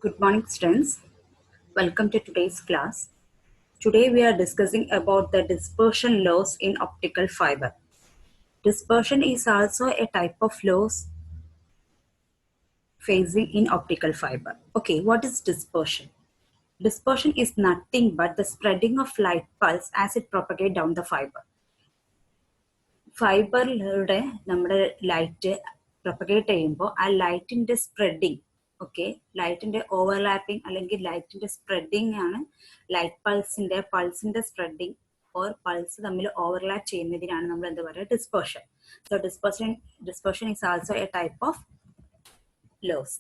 Good morning, students. Welcome to today's class. Today we are discussing about the dispersion loss in optical fiber. Dispersion is also a type of loss facing in optical fiber. Okay, what is dispersion? Dispersion is nothing but the spreading of light pulse as it propagates down the fiber. ഫൈബറിലൂടെ നമ്മുടെ light propagate ചെയ്യുമ്പോൾ ആ ലൈറ്റിന്റെ spreading ലൈറ്റിന്റെ overlapping അല്ലെങ്കിൽ ലൈറ്റിന്റെ spreading ആണ് light പൾസിന്റെ spreading or pulse തമ്മിൽ ഓവർലാപ്പ് ചെയ്യുന്നതിനാണ് നമ്മൾ എന്താ പറയുക dispersion. So dispersion is also a type of loss,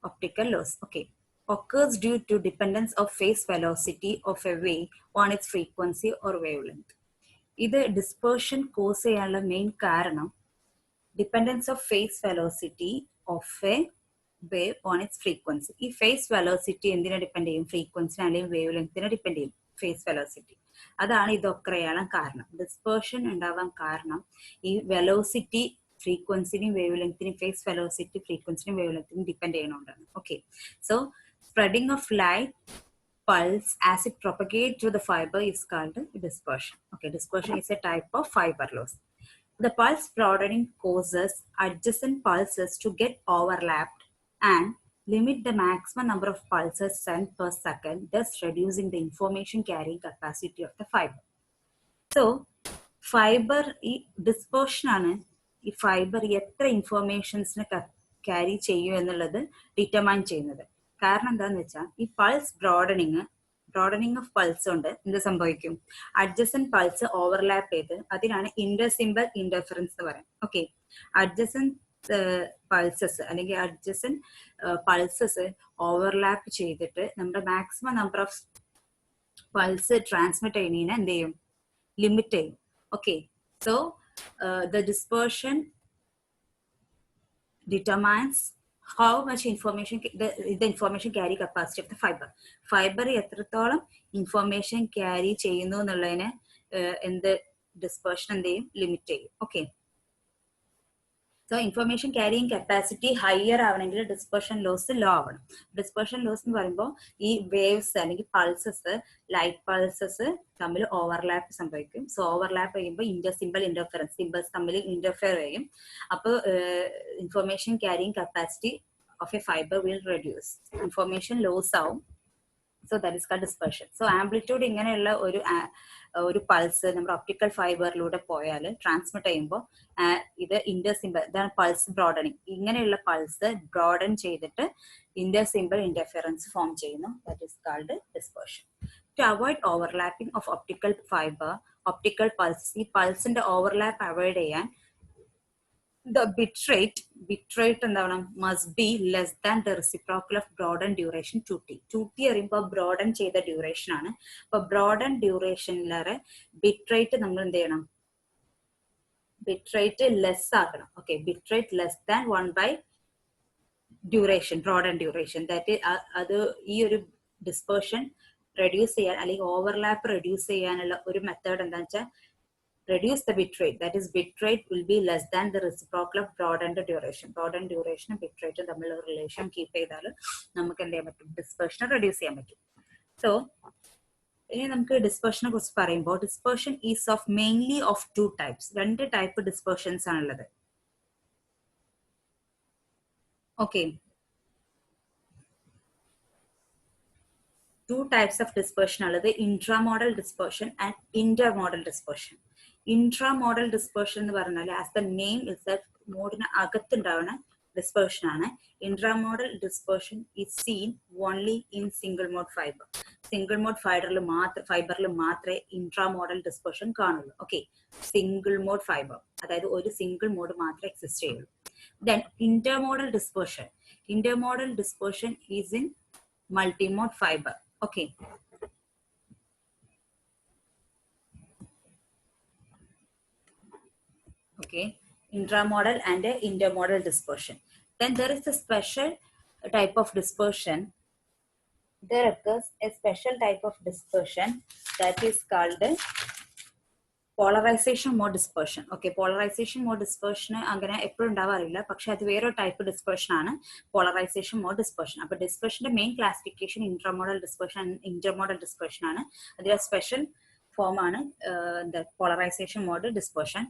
optical loss. Occurs due to dependence of phase velocity of a wave on its frequency or wavelength. ഇത് dispersion cause ചെയ്യാനുള്ള main കാരണം dependence of phase velocity of a wave on its frequency. ഈ phase velocity എന്തിനെ depend ചെയ്യും? ഫ്രീക്വൻസിനെ അല്ലെങ്കിൽ wave ലെങ്തിനെ depend ചെയ്യും ഫേസ് വെലോസിറ്റി. അതാണ് ഇതൊക്കെ കാരണം ഡിസ്പേർഷൻ ഉണ്ടാവാൻ കാരണം ഈ വെലോസിറ്റി ഫ്രീക്വൻസിനും വേവ് ലെങ്തിനും ഫേസ് വെലോസിറ്റി ഫ്രീക്വൻസിനും വേവ് ലെങ്തിനും ഡിപ്പെൻഡ് ചെയ്യണോണ്ടാണ്. So spreading of light pulse as it propagates through the fiber is called dispersion. Dispersion is a type of fiber loss. The pulse broadening causes adjacent pulses to get overlapped and limit the maximum number of pulses sent per second, thus reducing the information carrying capacity of the fiber. So, fiber dispersion ആണ് ഈ fibre എത്ര ഇൻഫോർമേഷൻസിനെ carry ചെയ്യും എന്നുള്ളത് determine ചെയ്യുന്നത്. കാരണം എന്താന്ന് വെച്ചാൽ ഈ പൾസ് ബ്രോഡനിങ് ഓഫ് പൾസ് കൊണ്ട് എന്ത് സംഭവിക്കും? അഡ്ജസന്റ് പൾസ് ഓവർലാപ്പ് ചെയ്ത് അതിനാണ് ഇന്റർസിംബൽ ഇന്റർഫറൻസ് എന്ന് പറയാം. അഡ്ജസന്റ് പൾസസ് അല്ലെങ്കിൽ അഡ്ജസന്റ് പൾസസ് ഓവർലാപ്പ് ചെയ്തിട്ട് നമ്മുടെ maximum number of pulse transmit ചെയ്യുന്നതിനെ എന്ത് ചെയ്യും? ലിമിറ്റ് ചെയ്യും. So the dispersion determines how much information the information carry capacity of the fiber എത്രത്തോളം ഇൻഫോർമേഷൻ ക്യാരി ചെയ്യുന്നു എന്നുള്ളതിനെ എന്ത് ഡിസ്പേർഷൻ എന്ത് ചെയ്യും? ലിമിറ്റ് ചെയ്യും. So information carrying capacity higher ആവണമെങ്കിൽ ഡിസ്പേർഷൻ ലോസ് ലോ ആവണം. ഡിസ്പേർഷൻ ലോസ് എന്ന് പറയുമ്പോൾ ഈ വേവ്സ് അല്ലെങ്കിൽ പൾസസ് ലൈറ്റ് പൾസസ് തമ്മിൽ ഓവർലാപ്പ് സംഭവിക്കും. സോ ഓവർലാപ്പ് ചെയ്യുമ്പോൾ ഇന്റർഫറൻസ് സിമ്പിൾസ് തമ്മിൽ ഇന്റർഫിയർ ചെയ്യും. അപ്പോൾ information carrying capacity of a fibre will reduce, information loss ആവും. So that is called dispersion. So amplitude ഇങ്ങനെയുള്ള ഒരു പൾസ് നമ്മുടെ ഒപ്റ്റിക്കൽ ഫൈബറിലൂടെ പോയാൽ ട്രാൻസ്മിറ്റ് ചെയ്യുമ്പോൾ ഇത് ഇന്റർസിംബൽ, ഇതാണ് പൾസ് ബ്രോഡനിങ്. ഇങ്ങനെയുള്ള പൾസ് ബ്രോഡൻ ചെയ്തിട്ട് ഇന്റർസിംബൽ ഇന്റർഫിയറൻസ് ഫോം ചെയ്യുന്നു. That is called dispersion. To avoid overlapping of optical fibre, optical pulse, ഈ പൾസിന്റെ ഓവർലാപ്പ് അവോയ്ഡ് ചെയ്യാൻ the bitrate എന്താണ്? must be less than the reciprocal of broaden duration 2t. 2t പറയുമ്പോൾ broaden ചെയ്ത duration ആണ്. അപ്പൊ broaden ഡ്യൂറേഷനിലേറെ bitrate നമ്മൾ എന്ത് ചെയ്യണം? ബിട്രേറ്റ് ലെസ് ആക്കണം. Bitrate less than 1/, duration, broaden duration. That അത് ഈ ഒരു ഡിസ്പേർഷൻ റെഡ്യൂസ് ചെയ്യാൻ അല്ലെങ്കിൽ ഓവർലാപ്പ് റെഡ്യൂസ് ചെയ്യാനുള്ള ഒരു മെത്തേഡ് എന്താണെന്ന് വെച്ചാൽ reduce the bitrate. That is, bitrate will be less than the reciprocal of broadened duration. Broadened duration bitrate തമ്മിലുള്ള റിലേഷൻ കീപ്പ് ചെയ്താൽ നമുക്ക് എന്ത് ചെയ്യാൻ പറ്റും? ഡിസ്പേർഷൻ റെഡ്യൂസ് ചെയ്യാൻ പറ്റും. സോ ഇനി നമുക്ക് ഡിസ്പേർഷനെ കുറിച്ച് പറയുമ്പോൾ dispersion is of mainly of 2 types. 2 type dispersions ആണുള്ളത്. Two types of dispersion ഉള്ളത് intramodal dispersion and intermodal dispersion. Intramodal dispersion എന്ന് പറഞ്ഞാൽ ആസ് ദ നെയിം ഇറ്റ്സെൽഫ് മോഡിന് അകത്തുണ്ടാവുന്ന ഡിസ്പേർഷൻ ആണ്. Intramodal dispersion is seen only in single mode fiber. Single mode ഫൈബറിൽ മാത്രമേ intramodal dispersion കാണുള്ളൂ. സിംഗിൾ മോഡ് ഫൈബർ, അതായത് ഒരു സിംഗിൾ മോഡ് മാത്രമേ എക്സിസ്റ്റ് ചെയ്യുള്ളൂ. Then intermodal dispersion is in multimode fiber. Intramodal and intermodal dispersion. Then there is a special type of dispersion. There occurs a special type of dispersion that is called polarisation mode dispersion. Okay, polarisation mode dispersion അങ്ങനെ എപ്പോഴും ഉണ്ടാവാറില്ല, പക്ഷെ അത് വേറൊരു type dispersion ആണ് polarisation mode dispersion. അപ്പൊ ഡിസ്പേർഷന്റെ main classification intramodal dispersion, intermodal dispersion ആണ്. അതിലെ സ്പെഷ്യൽ ഫോം ആണ് പോളറൈസേഷൻ മോഡ് ഡിസ്പേർഷൻ.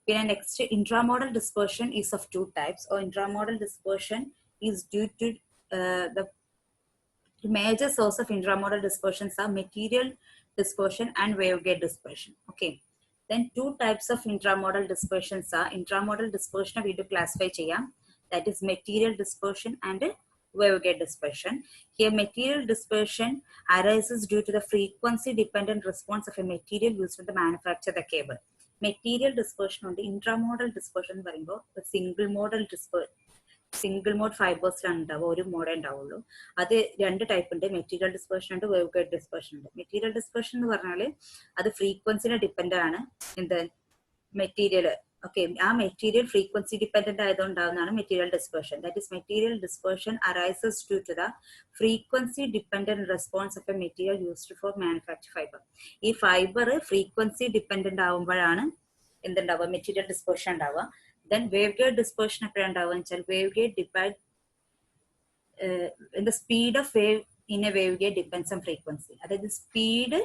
പിന്നെ next, intramodal dispersion is of two types, or intramodal dispersion is due to the major source of intramodal dispersions are material dispersion and waveguide dispersion. Okay, then two types of intramodal dispersions are intramodal dispersion we do classify cheyam, that is material dispersion and waveguide dispersion. Here material dispersion arises due to the frequency dependent response of a material used to manufacture the cable. Material dispersion ഉണ്ട്. ഇൻട്രാമോഡൽ dispersion എന്ന് പറയുമ്പോൾ single mode ഫൈബേഴ്സിലാണ് ഉണ്ടാവുക, ഒരു മോഡേ ഉണ്ടാവുള്ളൂ. അത് രണ്ട് type ഉണ്ട്, material dispersion ഉണ്ട്, വേവ് ഗൈഡ് ഡിസ്പേർഷൻ ഉണ്ട്. മെറ്റീരിയൽ ഡിസ്പേർഷൻ എന്ന് പറഞ്ഞാൽ അത് ഫ്രീക്വൻസിനെ ഡിപ്പെൻഡ് ആണ് എന്ത് മെറ്റീരിയൽ. ഓക്കെ, ആ മെറ്റീരിയൽ ഫ്രീക്വൻസി ഡിപ്പെൻഡന്റ് ആയതുകൊണ്ടാവുന്നതാണ് material dispersion. That is material dispersion arises due to the frequency dependent response of a material used for manufacture fibre. ഈ ഫൈബർ ഫ്രീക്വൻസി ഡിപ്പെൻഡന്റ് ആവുമ്പോഴാണ് എന്തുണ്ടാവുക, മെറ്റീരിയൽ ഡിസ്പേർഷൻ ഉണ്ടാവുക. Then waveguide dispersion എപ്പോഴാണ് ഉണ്ടാവുക വെച്ചാൽ waveguide depend the speed of wave in a waveguide depends on frequency. അതായത് speed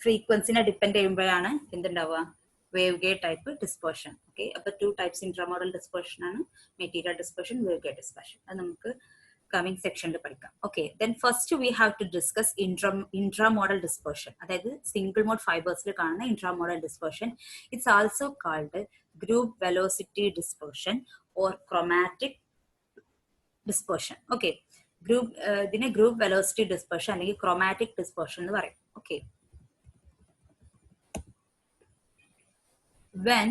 ഫ്രീക്വൻസിനെ depend ചെയ്യുമ്പോഴാണ് എന്തുണ്ടാവുക, waveguide type dispersion. Okay, അപ്പൊ ടു ടൈപ്സ് ഇൻട്രാമോഡൽ ഡിസ്പേർഷൻ ആണ്, material dispersion, waveguide dispersion. അത് നമുക്ക് കമ്മിങ് സെക്ഷനിൽ പഠിക്കാം. Okay, then first we have to discuss intramodal dispersion, അതായത് സിംഗിൾ മോഡ് ഫൈബേഴ്സിൽ കാണുന്ന intramodal dispersion. It's also called group velocity dispersion or chromatic dispersion. Okay, ഇതിനെ group velocity dispersion അല്ലെങ്കിൽ chromatic dispersion എന്ന് പറയും. Okay, when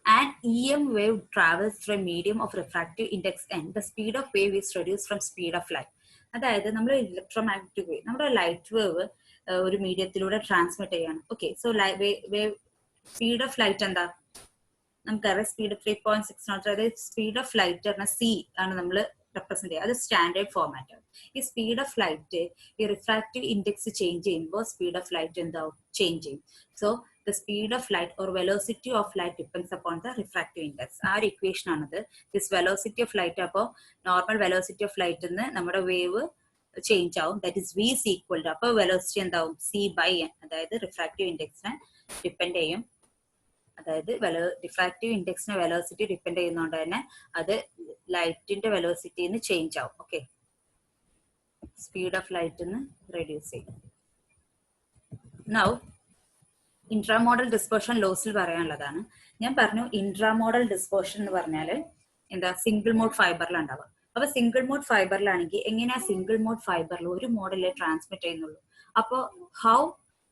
an EM wave travels through a medium of refractive index n, the speed of wave is reduced from speed of light. അതായത് നമ്മൾ electromagnetic wave, നമ്മുടെ light wave ഒരു മീഡിയത്തിലൂടെ transmit ചെയ്യാണ്. Okay, so wave speed of light എന്താ നമുക്കറിയാം, speed 3.6 അതായത് speed of light പറഞ്ഞ C ആണ് നമ്മൾ റെപ്രസെന്റ് ചെയ്യുക. അത് സ്റ്റാൻഡേർഡ് ഫോർമാറ്റ് ആണ്. ഈ സ്പീഡ് ഓഫ് ലൈറ്റ് ഈ റിഫ്രാക്റ്റീവ് ഇൻഡെക്സ് ചേഞ്ച് ചെയ്യുമ്പോൾ സ്പീഡ് ഓഫ് ലൈറ്റ് എന്താവും, ചേഞ്ച് ചെയ്യും. So the speed of light or velocity of light depends upon the refractive index. ആ ഒരു ഇക്വേഷൻ ആണത്. ദിസ് വെലോസിറ്റി ഓഫ് ലൈറ്റ്, അപ്പോൾ നോർമൽ വെലോസിറ്റി ഓഫ് ലൈറ്റ് നിന്ന് നമ്മുടെ വേവ് ചേഞ്ച് ആവും. That is V is equal to, അപ്പോൾ velocity എന്താവും, C by N, അതായത് റിഫ്രാക്റ്റീവ് ഇൻഡെക്സിനെ ഡിപ്പെൻഡ് ചെയ്യും. അതായത് റിഫ്രാക്റ്റീവ് ഇൻഡെക്സിന് വെലോസിറ്റി ഡിപ്പെൻഡ് ചെയ്യുന്നതുകൊണ്ട് തന്നെ അത് ലൈറ്റിന്റെ വെലോസിറ്റിന്ന് ചേഞ്ച് ആവും. ഓക്കെ, സ്പീഡ് ഓഫ് ലൈറ്റിന്ന് റെഡ്യൂസ് ചെയ്യും. നൗ ഇൻട്രാമോഡൽ ഡിസ്പേർഷൻ ലോസിൽ പറയാനുള്ളതാണ്. ഞാൻ പറഞ്ഞു ഇൻട്രാമോഡൽ ഡിസ്പേർഷൻ എന്ന് പറഞ്ഞാൽ എന്താ, സിംഗിൾ മോഡ് ഫൈബറിലാണ് ഉണ്ടാവുക. അപ്പൊ സിംഗിൾ മോഡ് ഫൈബറിലാണെങ്കിൽ എങ്ങനെയാ സിംഗിൾ മോഡ് ഫൈബറിൽ ഒരു മോഡിലെ ട്രാൻസ്മിറ്റ് ചെയ്യുന്നുള്ളൂ. അപ്പോൾ how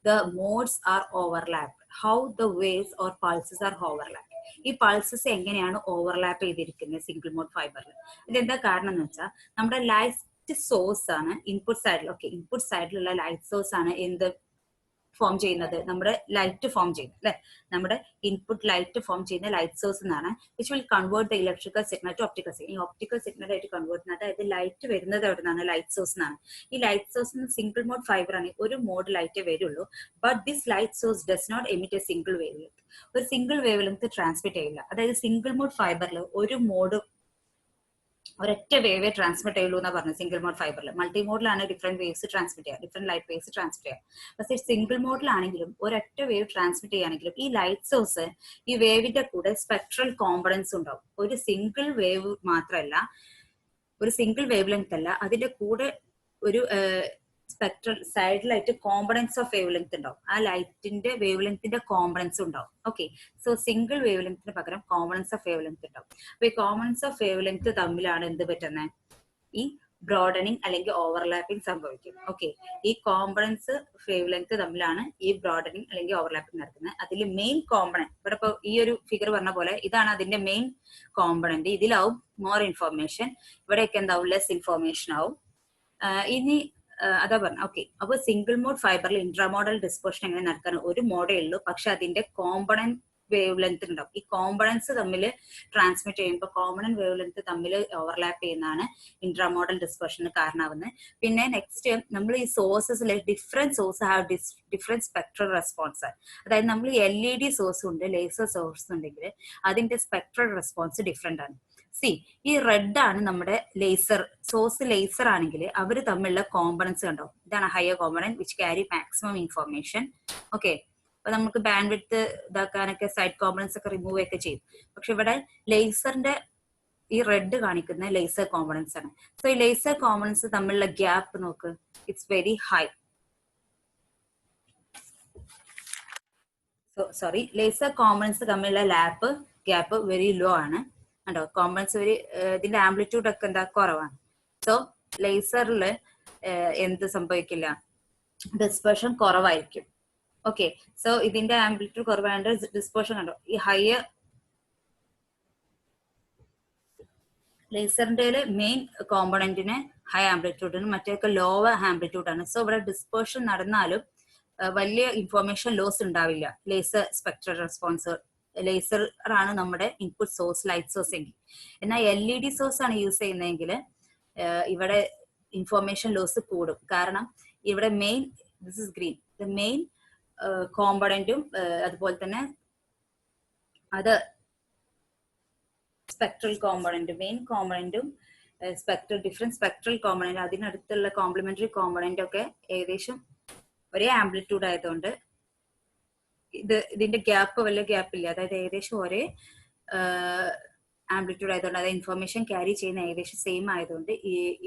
the modes are overlap, how the waves or pulses are overlap. ഈ പൾസസ് എങ്ങനെയാണ് ഓവർലാപ്പ് ചെയ്തിരിക്കുന്നത് സിംഗിൾ മോഡ് ഫൈബറിൽ? ഇതെന്താ കാരണം എന്ന് വെച്ചാൽ നമ്മുടെ ലൈറ്റ് സോഴ്സ് ആണ് ഇൻപുട്ട് സൈഡിൽ. ഓക്കെ, ഇൻപുട്ട് സൈഡിലുള്ള ലൈറ്റ് സോഴ്സ് ആണ് എന്ത് ഫോം ചെയ്യുന്നത്, നമ്മുടെ ലൈറ്റ് ഫോം ചെയ്യുന്നത് അല്ലെ, നമ്മുടെ ഇൻപുട്ട് ലൈറ്റ് ഫോം ചെയ്യുന്ന ലൈറ്റ് സോഴ്സ് എന്നാണ്. Which will convert the electrical signal to optical signal. ഈ ഒപ്റ്റിക്കൽ സിഗ്നൽ ആയിട്ട് കൺവേർട്ട് ചെയ്യുന്നത്, അതായത് ലൈറ്റ് വരുന്നത് എവിടെ നിന്നാണ്, ലൈറ്റ് സോഴ്സ് എന്നാണ്. ഈ light source single mode fibre ആണ്, ഒരു മോഡ് ലൈറ്റേ വരുള്ളൂ. But this light source does not emit a single wavelength. ഒരു സിംഗിൾ വേവ് ലെങ്ത് ട്രാൻസ്മിറ്റ് ചെയ്യില്ല. അതായത് സിംഗിൾ മോഡ് ഫൈബറിൽ ഒരു മോഡ് ഒരൊറ്റ വേവേ ട്രാൻസ്മിറ്റ് ചെയ്യുള്ളൂ എന്നാ പറഞ്ഞത് സിംഗിൾ മോഡ് ഫൈബറിൽ. മൾട്ടി മോഡിലാണ് ഡിഫറെന്റ് വേവ്സ് ട്രാൻസ്മിറ്റ് ചെയ്യുക, ഡിഫറെന്റ് ലൈറ്റ് വേവ്സ് ട്രാൻസ്മിറ്റ് ചെയ്യുക. പക്ഷേ സിംഗിൾ മോഡിലാണെങ്കിലും ഒരൊറ്റ വേവ് ട്രാൻസ്മിറ്റ് ചെയ്യുകയാണെങ്കിലും ഈ ലൈറ്റ് സോഴ്സ് ഈ വേവിന്റെ കൂടെ സ്പെക്ട്രൽ കോമ്പണൻസ് ഉണ്ടാവും. ഒരു സിംഗിൾ വേവ് മാത്രമല്ല, ഒരു സിംഗിൾ വേവ് ലെങ്ത് അല്ല, അതിന്റെ കൂടെ ഒരു സ്പെക്ട്രൽ സൈഡിലായിട്ട് കോമ്പണൻസ് ഓഫ് വേവ് ലെങ്ത് ഉണ്ടാവും. ആ ലൈറ്റിന്റെ വേവ് ലെങ്ത്തിന്റെ കോമ്പണൻസ് ഉണ്ടാവും. ഓക്കെ, സോ സിംഗിൾ വേവ് ലെങ്ത്തിന് പകരം കോമ്പണൻസ് ഓഫ് വേവ് ലെങ്ത് ഉണ്ടാവും. അപ്പൊ ഈ കോമ്പണൻസ് ഓഫ് വേവ് ലെങ്ത് തമ്മിലാണ് എന്ത് പറ്റുന്നത്, ഈ ബ്രോഡനിങ് അല്ലെങ്കിൽ ഓവർലാപ്പിംഗ് സംഭവിക്കും. ഓക്കെ, ഈ കോമ്പണൻസ് വേവ് ലെങ്ത് തമ്മിലാണ് ഈ ബ്രോഡനിങ് അല്ലെങ്കിൽ ഓവർലാപ്പിംഗ് നടക്കുന്നത്. അതിൽ മെയിൻ കോമ്പണന്റ് ഇവിടെ ഇപ്പൊ ഈ ഒരു ഫിഗർ പറഞ്ഞ പോലെ ഇതാണ് അതിന്റെ മെയിൻ കോമ്പണന്റ്. ഇതിലാവും മോർ ഇൻഫോർമേഷൻ, ഇവിടെയൊക്കെ എന്താവും ലെസ് ഇൻഫോർമേഷൻ ആവും. ഇനി അതാ പറഞ്ഞ. ഓക്കെ, അപ്പൊ സിംഗിൾ മോഡ് ഫൈബറിൽ ഇൻട്രാമോഡൽ ഡിസ്പേർഷൻ എങ്ങനെ നടക്കാൻ, ഒരു മോഡേ ഉള്ളൂ, പക്ഷെ അതിന്റെ കോമ്പണന്റ് വേവ് ലെങ്ത് ഉണ്ടാവും. ഈ കോമ്പണൻസ് തമ്മിൽ ട്രാൻസ്മിറ്റ് ചെയ്യുമ്പോൾ കോമ്പണന്റ് വേവ് ലെങ്ത് തമ്മിൽ ഓവർലാപ്പ് ചെയ്യുന്നതാണ് ഇൻട്രാമോഡൽ ഡിസ്പെർഷന് കാരണമാവുന്നത്. പിന്നെ നെക്സ്റ്റ് നമ്മൾ ഈ സോഴ്സസിൽ different source have different spectral response. അതായത് നമ്മൾ LED സോഴ്സ് ഉണ്ട്, ലേസർ സോഴ്സ് ഉണ്ടെങ്കിൽ അതിന്റെ സ്പെക്ട്രൽ റെസ്പോൺസ് ഡിഫറെന്റ് ആണ്. സി, ഈ റെഡ് ആണ് നമ്മുടെ ലേസർ സോഴ്സ്. ലേസർ ആണെങ്കിൽ അവർ തമ്മിലുള്ള കോമ്പണൻസ് കണ്ടോ, ഇതാണ് higher component which carry maximum information. Okay, അപ്പൊ നമുക്ക് ബാൻഡ് വിഡ്ത്ത് ഇതാക്കാനൊക്കെ സൈഡ് കോമ്പണൻസ് ഒക്കെ റിമൂവ് ഒക്കെ ചെയ്യും. പക്ഷെ ഇവിടെ ലേസറിന്റെ ഈ റെഡ് കാണിക്കുന്ന ലേസർ കോമ്പണൻസ് ആണ്. സോ ഈ ലേസർ കോമ്പണൻസ് തമ്മിലുള്ള ഗ്യാപ്പ് നോക്ക്, it's very high. Sorry, laser components തമ്മിലുള്ള ഗ്യാപ്പ് വെരി ലോ ആണ്. കണ്ടോ, കോമ്പണൻസ് വെരി, ഇതിന്റെ ആംപ്ലിറ്റ്യൂഡ് ഒക്കെ എന്താ കുറവാണ്. സോ ലേസറിൽ എന്ത് സംഭവിക്കില്ല, ഡിസ്പെർഷൻ കുറവായിരിക്കും. ഓക്കെ, സോ ഇതിന്റെ ആംപ്ലിറ്റ്യൂഡ് കുറവായതുകൊണ്ട് ഡിസ്പെർഷൻ കണ്ടോ, ഈ ഹയർ ലേസറിന്റെ മെയിൻ കോമ്പണന്റിന് ഹൈ ആംപ്ലിറ്റ്യൂഡിന് മറ്റേക്ക് ലോവർ ആംപ്ലിറ്റ്യൂഡ് ആണ്. സോ ഇവിടെ ഡിസ്പെർഷൻ നടന്നാലും വലിയ ഇൻഫോർമേഷൻ ലോസ് ഉണ്ടാവില്ല. ലേസർ സ്പെക്ട്രൽ റെസ്പോൺസ്, ലേസർ ആണ് നമ്മുടെ ഇൻപുട്ട് സോഴ്സ്, ലൈറ്റ് സോഴ്സ് എങ്കിൽ. എന്നാൽ LED സോഴ്സ് ആണ് യൂസ് ചെയ്യുന്നതെങ്കിൽ ഇവിടെ ഇൻഫോർമേഷൻ ലോസ് കൂടും. കാരണം ഇവിടെ main, this is green, the main കോമ്പണന്റും അതുപോലെ തന്നെ അത് സ്പെക്ട്രൽ കോമ്പണന്റ്, മെയിൻ കോമ്പണന്റും ഡിഫറെന്റ് സ്പെക്ട്രൽ കോമ്പണന്റ്, അതിനടുത്തുള്ള കോംപ്ലിമെന്ററി കോമ്പണന്റ് ഒക്കെ ഏകദേശം ഒരേ ആംപ്ലിറ്റ്യൂഡ് ആയതുകൊണ്ട് ഇതിന്റെ ഗ്യാപ്പ് വലിയ ഗ്യാപ്പ് ഇല്ല. അതായത് ഏകദേശം ഒരേ ആംപ്ലിറ്റ്യൂഡ് ആയതുകൊണ്ട്, അതായത് ഇൻഫർമേഷൻ ക്യാരി ചെയ്യുന്ന ഏകദേശം സെയിം ആയതുകൊണ്ട്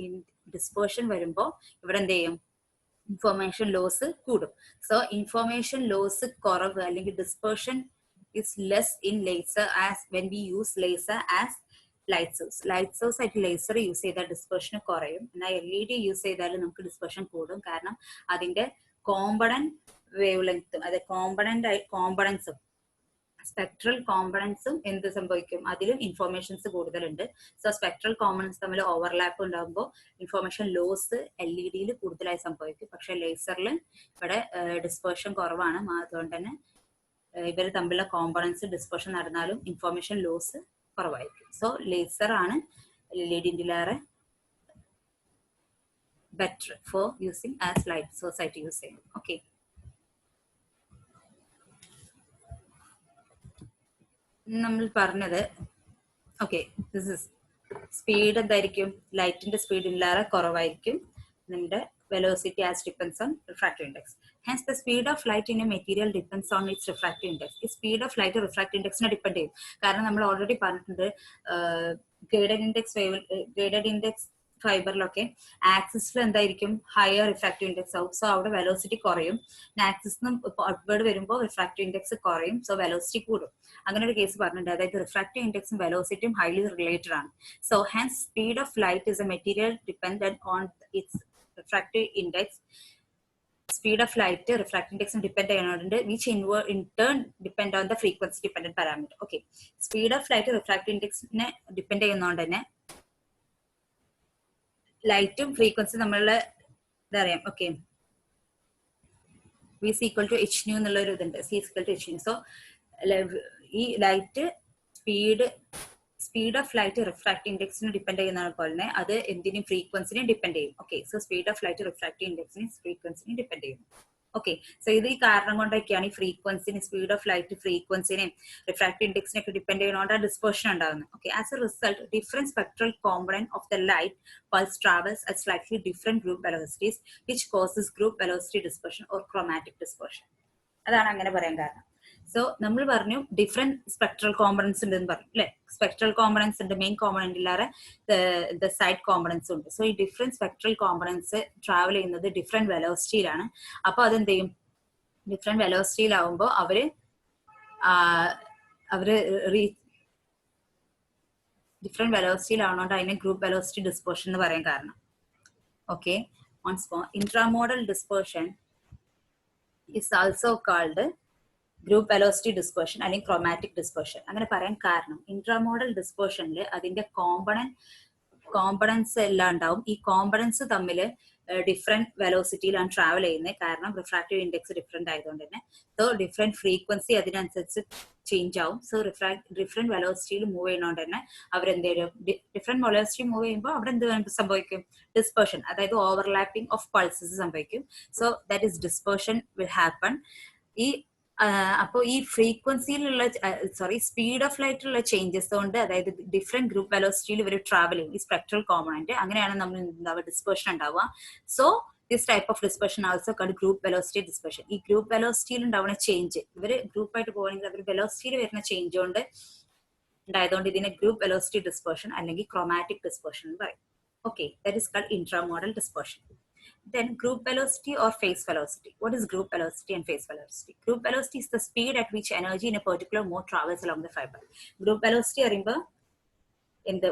ഈ ഡിസ്പേർഷൻ വരുമ്പോൾ ഇവിടെ എന്ത് ചെയ്യും, ഇൻഫർമേഷൻ ലോസ് കൂടും. സോ ഇൻഫർമേഷൻ ലോസ് കുറവ് അല്ലെങ്കിൽ dispersion is less in laser as when we use laser as light source. Light source ആയിട്ട് ലേസർ യൂസ് ചെയ്താൽ ഡിസ്പേർഷൻ കുറയും. എന്നാൽ LED യൂസ് ചെയ്താൽ നമുക്ക് ഡിസ്പേർഷൻ കൂടും. കാരണം അതിന്റെ കോമ്പണന്റ് വേവ് ലെങ്ത്തും, അതായത് കോമ്പണൻസും സ്പെക്ട്രൽ കോമ്പണൻസും എന്ത് സംഭവിക്കും, അതിലും ഇൻഫോർമേഷൻസ് കൂടുതലുണ്ട്. സോ സ്പെക്ട്രൽ കോമ്പണൻസ് തമ്മിൽ ഓവർലാപ്പ് ഉണ്ടാകുമ്പോൾ ഇൻഫോർമേഷൻ ലോസ് LED കൂടുതലായി സംഭവിക്കും. പക്ഷെ ലേസറിൽ ഇവിടെ ഡിസ്പേർഷൻ കുറവാണ്. അതുകൊണ്ട് തന്നെ ഇവർ തമ്മിലുള്ള കോമ്പണൻസ് ഡിസ്പേർഷൻ നടന്നാലും ഇൻഫോർമേഷൻ ലോസ് കുറവായിരിക്കും. സോ ലേസർ ആണ് LED-ലേറെ better for using as light source ആയിട്ട് യൂസ് ചെയ്യും. ഓക്കെ, നമ്മൾ പറഞ്ഞത് ഓക്കെ, ദിസ് ഇസ് സ്പീഡ് എന്തായിരിക്കും, ലൈറ്റിന്റെ സ്പീഡിലേറെ കുറവായിരിക്കും. നമ്മുടെ velocity as depends on refractive index. Hence the speed of light in a material depends on its refractive index. The speed of light refractive index depend ചെയ്യും. കാരണം നമ്മൾ already പറഞ്ഞിട്ടുണ്ട് graded index ഫൈബറിലൊക്കെ ആക്സിസിൽ എന്തായിരിക്കും, ഹയർ റിഫ്രാക്റ്റീവ് ഇൻഡെക്സ് ആവും. So അവിടെ velocity കുറയും. ആക്സിസിനും അപ്വേർഡ് വരുമ്പോൾ റിഫ്രാക്റ്റീവ് ഇൻഡെക്സ് കുറയും. സോ വെലോസിറ്റി കൂടും. അങ്ങനെ ഒരു കേസ് പറഞ്ഞിട്ടുണ്ട്. അതായത് റിഫ്രാക്റ്റീവ് ഇൻഡെക്സും വെലോസിറ്റിയും ഹൈലി റിലേറ്റഡ് ആണ്. So hence speed of light is a material dependent on its refractive index. Speed of light refractive ഇൻഡെക്സും ഡിപെൻഡ് ചെയ്യുന്നുണ്ട്, which in turn depend on the frequency dependent parameter. Okay, speed of light refractive ഇൻഡെക്സിനെ depend ചെയ്യുന്നതുകൊണ്ട് തന്നെ ലൈറ്റും frequency നമ്മളുടെ ഇതറിയാം. Okay, V is equal to h nu എന്നുള്ള ഒരു ഇതുണ്ട്, C is equal to h nu. So ഈ light speed of light refractive ഇൻഡെക്സിന് ഡിപെൻഡ് ചെയ്യുന്ന പോലെ തന്നെ അത് എന്തിനും ഫ്രീക്വൻസിനെ ഡിപെൻഡ് ചെയ്യും. Okay, so speed of light refractive ഇൻഡെക്സിന് ഫ്രീക്വൻസിനെ ഡിപെൻഡ് ചെയ്യുന്നു. ഓക്കെ, സോ ഇത് ഈ കാരണം കൊണ്ടൊക്കെയാണ് ഈ ഫ്രീക്വൻസിന്, സ്പീഡ് ഓഫ് ലൈറ്റ് ഫ്രീക്വൻസിനെയും റിഫ്രാക്റ്റീവ് ഇൻഡെക്സിനൊക്കെ ഡിപെൻഡ് ചെയ്യുന്നതുകൊണ്ട് ഡിസ്പേർഷൻ ഉണ്ടാകുന്നത്. Okay, as a result different spectral component of the light pulse travels at slightly different group velocities, which causes group velocity dispersion or chromatic dispersion. അതാണ് അങ്ങനെ പറയാൻ കാരണം. So നമ്മൾ പറഞ്ഞു ഡിഫറെന്റ് സ്പെക്ട്രൽ കോമ്പണൻസ് ഉണ്ടെന്ന് പറഞ്ഞു അല്ലെ. സ്പെക്ട്രൽ കോമ്പണൻസ് ഉണ്ട്, മെയിൻ കോമ്പണന്റിലേറെ സൈഡ് കോമ്പണൻസ് ഉണ്ട്. സോ ഈ ഡിഫറെന്റ് സ്പെക്ട്രൽ കോമ്പണൻസ് ട്രാവൽ ചെയ്യുന്നത് ഡിഫറെന്റ് വെലോസിറ്റിയിലാണ്. അപ്പൊ അതെന്ത് ചെയ്യും, ഡിഫറെന്റ് വെലോസിറ്റിയിലാവുമ്പോൾ അവര് ഡിഫറെന്റ് വെലോസിറ്റിയിലാവുന്നതുകൊണ്ട് അതിനെ ഗ്രൂപ്പ് വെലോസിറ്റി ഡിസ്പേർഷൻ എന്ന് പറയാൻ കാരണം. Okay, once more, intramodal dispersion is also called group velocity dispersion അല്ലെങ്കിൽ ക്രോമാറ്റിക് ഡിസ്പേർഷൻ. അങ്ങനെ പറയാൻ കാരണം ഇൻട്രാമോഡൽ ഡിസ്പേർഷനിൽ അതിന്റെ കോമ്പണൻസ് എല്ലാം ഉണ്ടാവും. ഈ കോമ്പണൻസ് തമ്മിൽ ഡിഫറെന്റ് വെലോസിറ്റിയിലാണ് ട്രാവൽ ചെയ്യുന്നത്. കാരണം റിഫ്രാക്റ്റീവ് ഇൻഡെക്സ് ഡിഫറെന്റ് ആയതുകൊണ്ട് തന്നെ. സോ ഡിഫറെന്റ് ഫ്രീക്വൻസി അതിനനുസരിച്ച് ചേഞ്ച് ആവും. സോ ഡിഫറെന്റ് വെലോസിറ്റിയിൽ മൂവ് ചെയ്യുന്നതുകൊണ്ട് തന്നെ അവരെന്ത് ചെയ്യും, ഡിഫറെന്റ് വെലോസിറ്റി മൂവ് ചെയ്യുമ്പോൾ അവിടെ എന്ത് സംഭവിക്കും, ഡിസ്പെർഷൻ, അതായത് ഓവർലാപ്പിംഗ് ഓഫ് പൾസസ് സംഭവിക്കും. So that is dispersion will happen. ഈ അപ്പോൾ ഈ ഫ്രീക്വൻസിയിലുള്ള സ്പീഡ് ഓഫ് ലൈറ്റിലുള്ള ചേഞ്ചസ് കൊണ്ട്, അതായത് ഡിഫറെന്റ് ഗ്രൂപ്പ് വെലോസിറ്റിയിൽ ഇവർ ട്രാവൽ ചെയ്യും, ഈ സ്പെക്ട്രൽ കോമ്പണന്റ്. അങ്ങനെയാണ് നമ്മൾ ഉണ്ടാവുക, ഡിസ്പെർഷൻ ഉണ്ടാവുക. So this type of dispersion also called group velocity dispersion. ഈ ഗ്രൂപ്പ് വെലോസിറ്റിയിൽ ഉണ്ടാവുന്ന ചേഞ്ച്, ഇവർ ഗ്രൂപ്പായിട്ട് പോകണമെങ്കിൽ അവർ വെലോസിറ്റിയിൽ വരുന്ന ചേഞ്ച് കൊണ്ട് ഉണ്ടായതുകൊണ്ട് ഇതിനെ ഗ്രൂപ്പ് വെലോസിറ്റി ഡിസ്പെർഷൻ അല്ലെങ്കിൽ ക്രോമാറ്റിക് ഡിസ്പെർഷൻ എന്ന് പറയും. Okay, that is called intramodal dispersion. Then group velocity or phase velocity. What is group velocity and phase velocity? Group velocity is the speed at which energy in a particular mode travels along the fiber. Group velocity അറിയുമ്പോൾ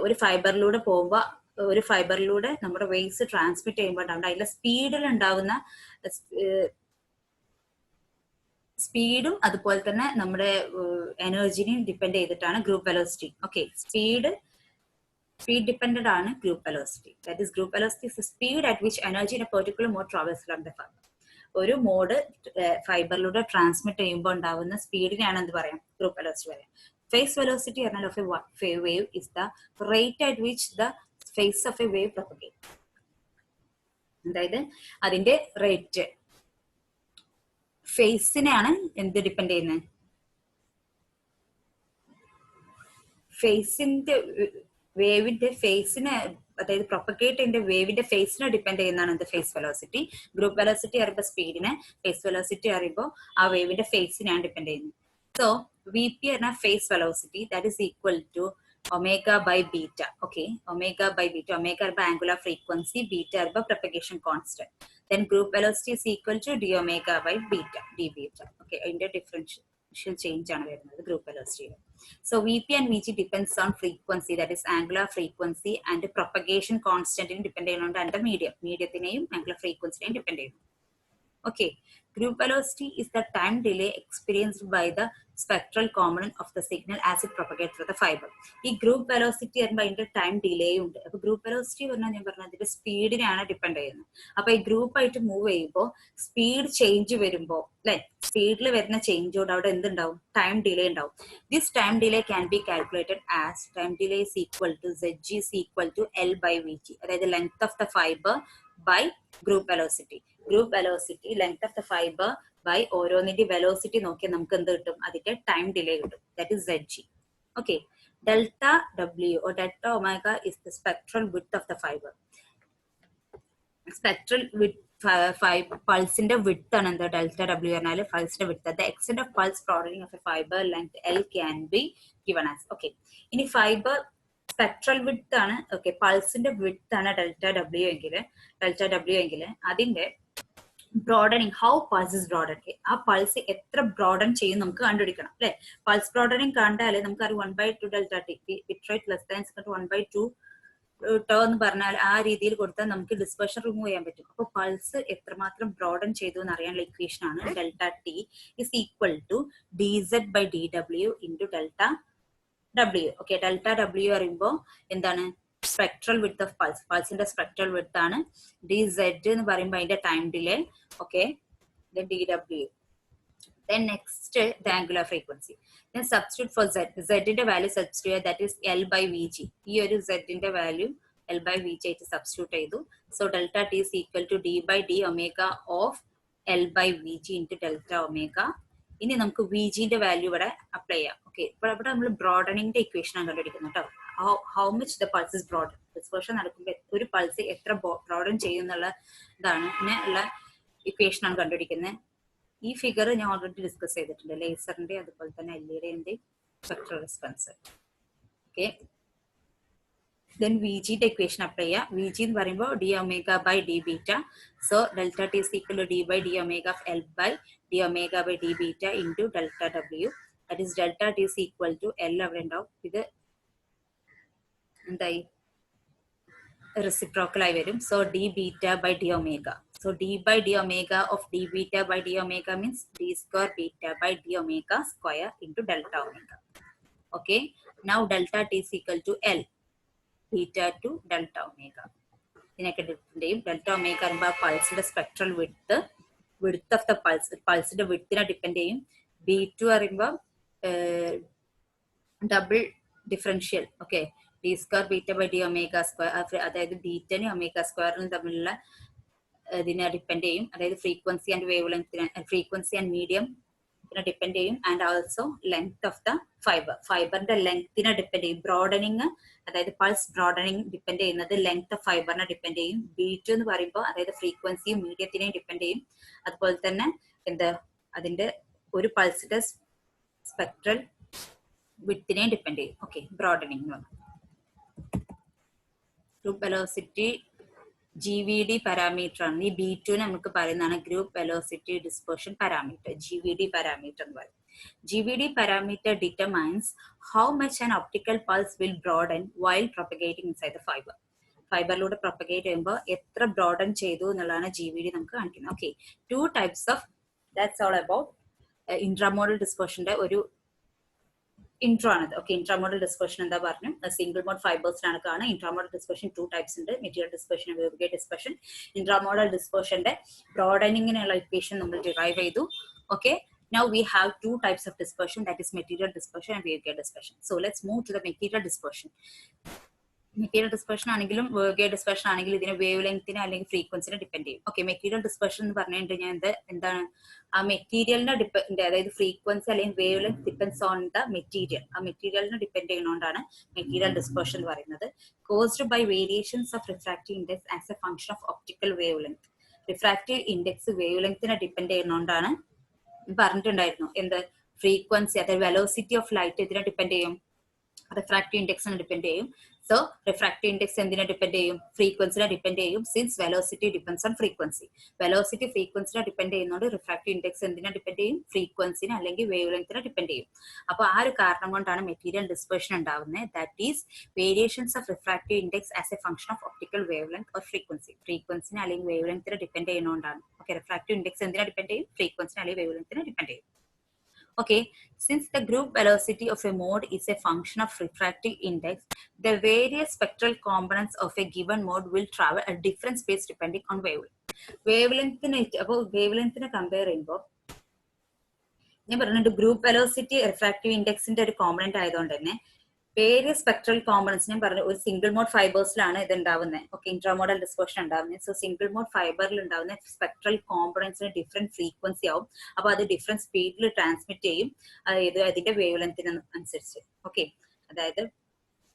ഒരു ഫൈബറിലൂടെ പോകുമ്പോൾ, ഒരു ഫൈബറിലൂടെ നമ്മുടെ waves transmit ചെയ്യുമ്പോൾ അതിന്റെ സ്പീഡിൽ ഉണ്ടാവുന്ന സ്പീഡും അതുപോലെ തന്നെ നമ്മുടെ എനർജിനെയും ഡിപ്പെൻഡ് ചെയ്തിട്ടാണ് group velocity. Okay, speed dependent on group velocity. That is, group velocity is the speed at which energy in a particular mode travels along the fiber. ഒരു മോഡ് ഫൈബറിലൂടെ ട്രാൻസ്മിറ്റ് ചെയ്യുമ്പോൾ ഉണ്ടാവുന്ന സ്പീഡിനെയാണ് എന്ത് പറയാം, ഗ്രൂപ്പ് വെലോസിറ്റി പറയാം. ഫേസ് വെലോസിറ്റി പറഞ്ഞാൽ of a wave is the rate at which the phase of a wave propagate. അതായത് അതിന്റെ റേറ്റ് ഫേസിനെയാണ് എന്ത് ഡിപ്പെൻഡ് ചെയ്യുന്നത്, ഫേസിന്റെ വേവിന്റെ ഫേസിനെ, അതായത് പ്രൊപ്പഗേറ്റ് ചെയ്യുന്ന വേവിന്റെ ഫേസിനെ ഡിപ്പെൻഡ് ചെയ്യുന്നതാണ് എന്ത്, ഫേസ് വെലോസിറ്റി. ഗ്രൂപ്പ് വെലോസിറ്റി അറിയുമ്പോൾ സ്പീഡിനെ, ഫേസ് വെലോസിറ്റി അറിയുമ്പോൾ ആ വേവിന്റെ ഫേസിനെയാണ് ഡിപ്പെൻഡ് ചെയ്യുന്നത്. സോ വി പി പറഞ്ഞ phase velocity that is equal to omega by beta. Okay, omega by beta. Omega അറിയുമ്പോൾ ആംഗുലർ ഫ്രീക്വൻസി, ബീറ്റ അറിയുമ്പോൾ propagation constant. Then group velocity is equal to D omega by beta, D beta. Okay, അതിന്റെ differential change ആണ് വരുന്നത് group വെലോസിറ്റിയിൽ. So Vp and Vg depends on frequency, that is angular frequency, and propagation constant depend ചെയ്യുന്നുണ്ട്, and the medium angular frequency depend ചെയ്യുന്നു. Okay, group velocity is the time delay experienced by the spectral component of the signal as it propagates through the fiber. ഈ group velocity പറയുമ്പോൾ അതിന്റെ time delay ഉണ്ട്. അപ്പൊ group velocity പറഞ്ഞാൽ ഞാൻ പറഞ്ഞത് അതിന്റെ സ്പീഡിനെയാണ് ഡിപ്പെൻഡ് ചെയ്യുന്നത്. അപ്പൊ ഈ ഗ്രൂപ്പ് ആയിട്ട് മൂവ് ചെയ്യുമ്പോൾ സ്പീഡ് ചേഞ്ച് വരുമ്പോൾ അല്ലെ, സ്പീഡിൽ വരുന്ന ചേഞ്ചോട് അവിടെ എന്തുണ്ടാവും, ടൈം ഡിലേ ഉണ്ടാവും. This time delay can be calculated as time delay is equal to Zg is equal to L by Vg, അതായത് length of the fiber by group velocity. Group velocity, length of the fiber by ഓരോന്നിന്റെ velocity നോക്കിയാൽ നമുക്ക് എന്ത് കിട്ടും, അതിന്റെ time delay കിട്ടും. That is Zg. Okay, delta W or delta omega is the spectral width of the fiber. Spectral width, പൾസിന്റെ width ആണ് എന്താ, ഡെൽറ്റ W പറഞ്ഞാൽ പൾസിന്റെ width. The extent of pulse propagating of a fiber length L can be given as. Okay, ഇനി fibre spectral width ആണ്, okay, പൾസിന്റെ width ആണ് delta W എങ്കിൽ അതിന്റെ broadening, how pulse is broaden, ആ പൾസ് എത്ര broaden ചെയ്യും നമുക്ക് കണ്ടുപിടിക്കണം അല്ലെ. പൾസ് ബ്രോഡനിങ് കണ്ടാലേ നമുക്ക് അറിയാം 1/2 delta T, bit rate less than 1/2 tau എന്ന് പറഞ്ഞാൽ ആ രീതിയിൽ കൊടുത്താൽ നമുക്ക് ഡിസ്പെർഷൻ റിമൂവ് ചെയ്യാൻ പറ്റും. അപ്പൊ പൾസ് എത്രമാത്രം ബ്രോഡൻ ചെയ്തു എന്ന് അറിയാനുള്ള ഇക്വേഷൻ ആണ് delta T is equal to dz by dw into delta W. Okay, delta W അറിയുമ്പോൾ എന്താണ്, സ്പെക്ട്രൽ വിഡ്ത്ത് ഓഫ് പൾസ്, പൾസിന്റെ സ്പെക്ട്രൽ വിഡ്ത്ത് ആണ്. dz എന്ന് പറയുമ്പോൾ അതിന്റെ time delay. Okay, dw. Then next the angular frequency. Then substitute for z. Z ന്റെ value substitute, that is L by Vg. ഈ ഒരു z ന്റെ വാല്യൂ L by Vg ആയിട്ട് സബ്സ്റ്റിറ്റ്യൂട്ട് ചെയ്തു. So delta T is equal to d by d omega of L by Vg into delta omega. ഇനി നമുക്ക് Vg ന്റെ value ഇവിടെ apply ചെയ്യാം. ഓക്കെ, ഇപ്പോൾ ഇവിടെ നമ്മൾ ബ്രോഡനിങ്ങിന്റെ ഇക്വേഷൻ ആണ് കണ്ടുപിടിക്കുന്നത് കേട്ടോ. How much the pulse is broaden, dispersion നടക്കുമ്പോൾ ഒരു പൾസ് എത്ര ബ്രോഡൻ ചെയ്യും എന്നുള്ള ഇതാണ് ഉള്ള ഇക്വേഷൻ ആണ് കണ്ടുപിടിക്കുന്നത്. ഈ ഫിഗർ ഞാൻ ഓൾറെഡി ഡിസ്കസ് ചെയ്തിട്ടുണ്ട്, ലേസറിന്റെ അതുപോലെ തന്നെ LED spectral response. Okay, then Vg ന്റെ ഇക്വേഷൻ അപ്ലൈ ചെയ്യാം. Vg എന്ന് പറയുമ്പോൾ d omega by d beta. So delta T is equal to d by d omega of L by d omega by d beta into delta W. That is delta T is equal to L അവിടെ ഉണ്ടാവും. ഇത് എന്തായി, reciprocal ആയി വരും. So d beta by d omega. So d by d omega of d beta by d omega means d square beta by d omega square into delta omega. Okay, now delta t is equal to L, beta to delta omega. ഇതിനൊക്കെ depend ചെയ്യും. Delta omega പറയുമ്പോൾ പൾസിന്റെ spectral width of the പൾസിന്റെ വിഡ്ത്തിനെ depend ചെയ്യും. B2 പറയുമ്പോൾ double differential okay D square beta by D omega square, അതായത് ബീറ്റനും ഒമേഗ സ്ക്വയറിനും തമ്മിലുള്ള ഇതിനെ ഡിപ്പെൻഡ് ചെയ്യും. അതായത് ഫ്രീക്വൻസി ആൻഡ് വേവ് ലെങ്തിനെ, ഫ്രീക്വൻസി ആൻഡ് മീഡിയം ഡിപ്പെൻഡ് ചെയ്യും. And also length of the ഫൈബറിന്റെ ലെങ്തിനെ ഡിപ്പെൻഡ് ചെയ്യും. ബ്രോഡനിങ്, അതായത് പൾസ് ബ്രോഡനിങ് ഡിപ്പെൻഡ് ചെയ്യുന്നത് ലെങ്ത് ഓഫ് ഫൈബറിനെ ഡിപ്പെൻഡ് ചെയ്യും. B2 എന്ന് പറയുമ്പോൾ അതായത് ഫ്രീക്വൻസിയും മീഡിയത്തിനെയും ഡിപ്പെൻഡ് ചെയ്യും. അതുപോലെ തന്നെ അതിന്റെ ഒരു പൾസിന്റെ സ്പെക്ട്രൽ വിഡ്ത്തിനെയും ഡിപ്പെൻഡ് ചെയ്യും. ഓക്കെ, ബ്രോഡനിങ് എന്ന് പറഞ്ഞു. ഗ്രൂപ്പ് വെലോസിറ്റി GVD പാരാമീറ്റർ ആണ്. ഈ B2 നമുക്ക് പറയുന്നതാണ് group velocity dispersion parameter, GVD parameter എന്ന് പറയും. GVD parameter determines how much an optical pulse will broaden while propagating inside the fiber. ഫൈബറിലൂടെ പ്രൊപ്പഗേറ്റ് ചെയ്യുമ്പോൾ എത്ര ബ്രോഡൻ ചെയ്തു എന്നുള്ളതാണ് GVD നമുക്ക് കാണിക്കുന്നത്. Okay, 2 types of, that's all about intramodal ഡിസ്പെർഷന്റെ ഒരു ഇൻട്രോ ആണത്. ഓക്കെ, ഇൻട്രാമോഡൽ ഡിസ്പെർഷൻ എന്താ പറഞ്ഞു, സിംഗിൾ മോഡ് ഫൈബേഴ്സിലാണ് കാണുക. ഇൻട്രാമോഡൽ ഡിസ്പെർഷൻ 2 types ഉണ്ട്, material dispersion, waveguide dispersion. Intramodal ഡിസ്പെർഷന്റെ ബ്രോഡനിങ്ങിനുള്ള ഇക്വേഷൻ നമ്മൾ ഡിറൈവ് ചെയ്തു. Okay, now we have 2 types of dispersion, that is material dispersion and waveguide dispersion. So let's move to the material dispersion. Material dispersion ആണെങ്കിലും waveguide dispersion ആണെങ്കിലും ഇതിന് wave ലെങ്തിനെ അല്ലെങ്കിൽ ഫ്രീക്വൻസിനെ ഡിപ്പെൻഡ് ചെയ്യും. ഓക്കെ, മെറ്റീരിയൽ ഡിസ്പെർഷൻ എന്ന് പറഞ്ഞു കഴിഞ്ഞാൽ എന്താണ്, ആ മെറ്റീരിയലിനെ അതായത് ഫ്രീക്വൻസി അല്ലെങ്കിൽ wave length depends on the material, ആ മെറ്റീരിയലിനെ ഡിപ്പെൻഡ് ചെയ്യുന്നതുകൊണ്ടാണ് മെറ്റീരിയൽ ഡിസ്പെർഷൻ എന്ന് പറയുന്നത്. Caused by variations of refractive index as a function of optical wave length. Refractive index wave ലെങ്തിനെ ഡിപ്പെൻഡ് ചെയ്യുന്നതുകൊണ്ടാണ് പറഞ്ഞിട്ടുണ്ടായിരുന്നു. എന്ത്, ഫ്രീക്വൻസി അതായത് വെലോസിറ്റി ഓഫ് ലൈറ്റ് ഇതിനെ ഡിപ്പെൻഡ് ചെയ്യും, റിഫ്രാക്റ്റീവ് ഇൻഡെക്സിനെ ഡിപ്പെൻഡ് ചെയ്യും. സോ റിഫ്രാക്റ്റീവ് ഇൻഡെക്സ് എന്തിനെ ഡിപ്പെൻഡ് ചെയ്യും, ഫ്രീക്വൻസിനെ ഡിപ്പെൻഡ് ചെയ്യും. Since velocity depends on frequency, velocity ഫ്രീക്വൻസിനെ ഡിപ്പെൻഡ് ചെയ്യുന്നതുകൊണ്ട് റിഫ്രാക്റ്റീവ് ഇൻഡെക്സ് എന്തിനെ ഡിപ്പെൻഡ് ചെയ്യും, ഫ്രീക്വൻസിനെ അല്ലെങ്കിൽ വേവ് ലെങ്തിനെ ഡിപ്പെൻഡ് ചെയ്യും. അപ്പോൾ ആ ഒരു കാരണം കൊണ്ടാണ് മെറ്റീരിയൽ ഡിസ്പെർഷൻ ഉണ്ടാവുന്നത്. That is variations of refractive index as a function of optical wave length or frequency. ഫ്രീക്വൻസിനെ അല്ലെങ്കിൽ വേവ് ലെങ്തിനെ ഡിപ്പെൻഡ് ചെയ്യുന്നതുകൊണ്ടാണ്. ഓക്കെ, റിഫ്രാക്റ്റീവ് ഇൻഡെക്സ് എന്തിനെ ഡിപ്പെൻഡ് ചെയ്യും, ഫ്രീക്വൻസിനെ അല്ലെങ്കിൽ വേവ് ലെങ്തിനെ ഡിപ്പെൻഡ് ചെയ്യും. Okay, since the group velocity of a mode is a function of refractive index, the various spectral components of a given mode will travel at different speeds depending on wavelength. Wavelength compare ചെയ്യുമ്പോൾ ഞാൻ പറഞ്ഞിട്ട് group velocity refractive ഇൻഡെക്സിന്റെ ഒരു component ആയതുകൊണ്ട് തന്നെ various spectral components ഞാൻ പറഞ്ഞു, ഒരു single mode ഫൈബേഴ്സിലാണ് ഇത് ഉണ്ടാവുന്നത്. ഓക്കെ, ഇൻട്രാമോഡൽ ഡിസ്പെർഷൻ ഉണ്ടാവുന്നത്. സോ സിംഗിൾ മോഡ് ഫൈബറിൽ ഉണ്ടാവുന്ന സ്പെക്ട്രൽ കോമ്പണൻസിന് ഡിഫറെന്റ് ഫ്രീക്വൻസി ആവും. അപ്പൊ അത് ഡിഫറെന്റ് സ്പീഡിൽ ട്രാൻസ്മിറ്റ് ചെയ്യും, അതിന്റെ വേവ് ലെങ്തിന് അനുസരിച്ച്. ഓക്കെ, അതായത്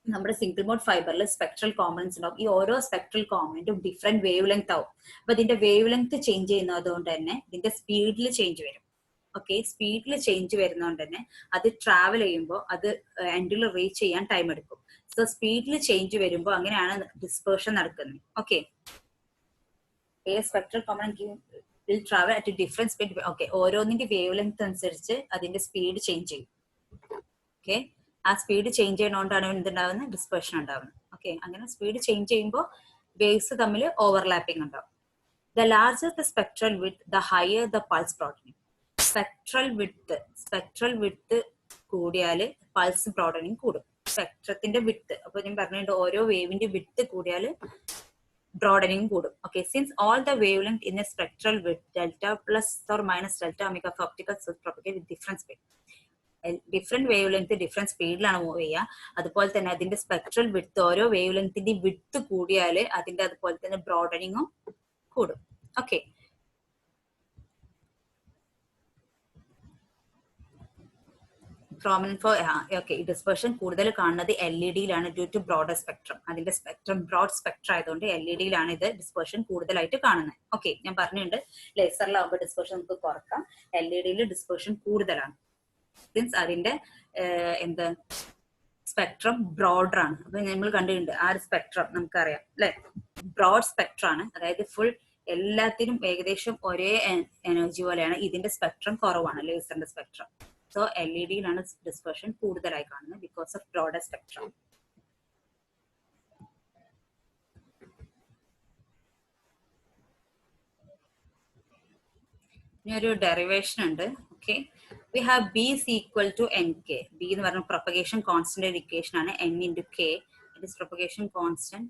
നമ്മുടെ സിംഗിൾ മോഡ് ഫൈബറിൽ സ്പെക്ട്രൽ കോമ്പണൻസ് ഉണ്ടാവും. ഈ ഓരോ സ്പെക്ട്രൽ കോമ്പണന്റും ഡിഫറെന്റ് വേവ് ലെങ്ത് ആവും. അപ്പൊ ഇതിന്റെ വേവ് ലെങ്ത് ചേഞ്ച് ചെയ്യുന്നതുകൊണ്ട് തന്നെ ഇതിന്റെ സ്പീഡിൽ ചേഞ്ച് വരും. ഓക്കെ, സ്പീഡിൽ ചേഞ്ച് വരുന്നതുകൊണ്ട് തന്നെ അത് ട്രാവൽ ചെയ്യുമ്പോൾ അത് എൻഡിൽ റീച്ച് ചെയ്യാൻ ടൈം എടുക്കും. സോ സ്പീഡിൽ ചേഞ്ച് വരുമ്പോൾ അങ്ങനെയാണ് ഡിസ്പെർഷൻ നടക്കുന്നത്. Okay, spectral component will travel at different speed. Okay, ഓരോന്നിന്റെ വേവ് ലെങ്ത് അനുസരിച്ച് അതിന്റെ സ്പീഡ് ചേഞ്ച് ചെയ്യും. ഓക്കെ, ആ സ്പീഡ് ചേഞ്ച് ചെയ്യുന്നതുകൊണ്ടാണ് എന്തുണ്ടാവുന്നത്, ഡിസ്പെർഷൻ ഉണ്ടാവുന്നത്. ഓക്കെ, അങ്ങനെ സ്പീഡ് ചേഞ്ച് ചെയ്യുമ്പോൾ വേവ്സ് തമ്മിൽ ഓവർലാപ്പിംഗ് ഉണ്ടാവും. The larger the spectral width the higher the pulse broadening. Spectral width കൂടിയാല് പൾസ് ബ്രോഡനിങ് കൂടും. സ്പെക്ട്രത്തിന്റെ വിഡ്ത്ത്, അപ്പൊ ഞാൻ പറഞ്ഞിട്ടുണ്ട് ഓരോ വേവിന്റെ വിഡ്ത്ത് കൂടിയാല് ബ്രോഡനിങ് കൂടും. Okay, since all the wave length in a spectral width delta plus or minus delta omega of optical source propagate with different speed. Different wave length different സ്പീഡിലാണ് മൂവ് ചെയ്യുക. അതുപോലെ തന്നെ അതിന്റെ സ്പെക്ട്രൽ വിഡ്ത്ത്, ഓരോ wave ലെങ്ത്തിന്റെ width കൂടിയാല് അതിന്റെ അതുപോലെ തന്നെ ബ്രോഡനിങ്ങും കൂടും. ഓക്കെ, prominent for ഡിസ്പെർഷൻ കൂടുതൽ കാണുന്നത് LED-യിലാണ് ഡ്യൂ ടു ബ്രോഡർ സ്പെക്ട്രം. അതിന്റെ സ്പെക്ട്രം ബ്രോഡ് സ്പെക്ട്രം ആയതുകൊണ്ട് LED-യിലാണ് ഇത് ഡിസ്പെർഷൻ കൂടുതലായിട്ട് കാണുന്നത്. ഓക്കെ, ഞാൻ പറഞ്ഞിട്ടുണ്ട് ലേസറിലാവുമ്പോൾ ഡിസ്പെർഷൻ നമുക്ക് കുറക്കാം, LED-യിൽ ഡിസ്പെർഷൻ കൂടുതലാണ്. സിൻസ് അതിന്റെ സ്പെക്ട്രം ബ്രോഡർ ആണ്. അപ്പൊ നമ്മൾ കണ്ടിട്ടുണ്ട് ആ ഒരു സ്പെക്ട്രം നമുക്കറിയാം അല്ലെ, ബ്രോഡ് സ്പെക്ട്രം ആണ്. അതായത് ഫുൾ എല്ലാത്തിനും ഏകദേശം ഒരേ എനർജി പോലെയാണ്. ഇതിന്റെ സ്പെക്ട്രം കുറവാണ്, ലേസറിന്റെ സ്പെക്ട്രം. സോ LED-യിലാണ് ഡിസ്പെർഷൻ കൂടുതലായി കാണുന്നത് ബിക്കോസ് ഓഫ് ബ്രോഡർ സ്പെക്ട്രം. ഇനി ഒരു ഡെറിവേഷൻ ഉണ്ട്. Okay, we have B is equal to NK. B എന്ന് പറഞ്ഞ പ്രൊപ്പഗേഷൻ കോൺസ്റ്റന്റ് ഇക്വേഷൻ ആണ്. N into K, it is propagation constant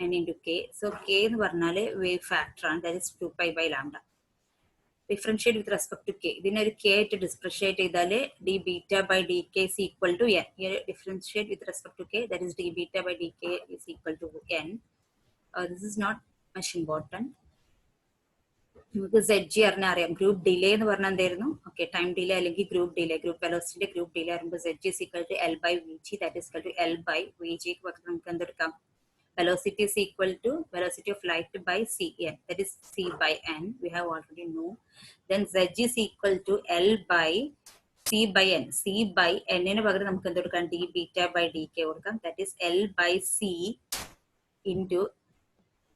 n into k. So k എന്ന് പറഞ്ഞാൽ wave factor ആണ്, that is 2 pi by lambda. Differentiate with respect to k. ഇതിനെ ഒരു k ആയിട്ട് differentiate ചെയ്താൽ d beta by dk is equal to n. Differentiate with respect to k, that is d beta by dk is equal to n. This is not much important. നമുക്ക് ZG അറിയാം, group delay എന്ന് പറഞ്ഞാൽ എന്തായിരുന്നു? Okay, time delay അല്ലെങ്കിൽ group delay, group വെലോസിറ്റിന്റെ group delay ആകുമ്പോൾ ZG is equal to L by Vg, that is equal to L by Vg ക്ക് പകരം നമുക്ക് എന്തെടുക്കാം? Velocity is equal to velocity of light by Cn, that is C by n. We have already know. Then Zg is equal to L by C by n. C by n ന് പകരം നമുക്ക് എന്തെടുക്കാം? d beta by dk കൊടുക്കാം, that is L by C into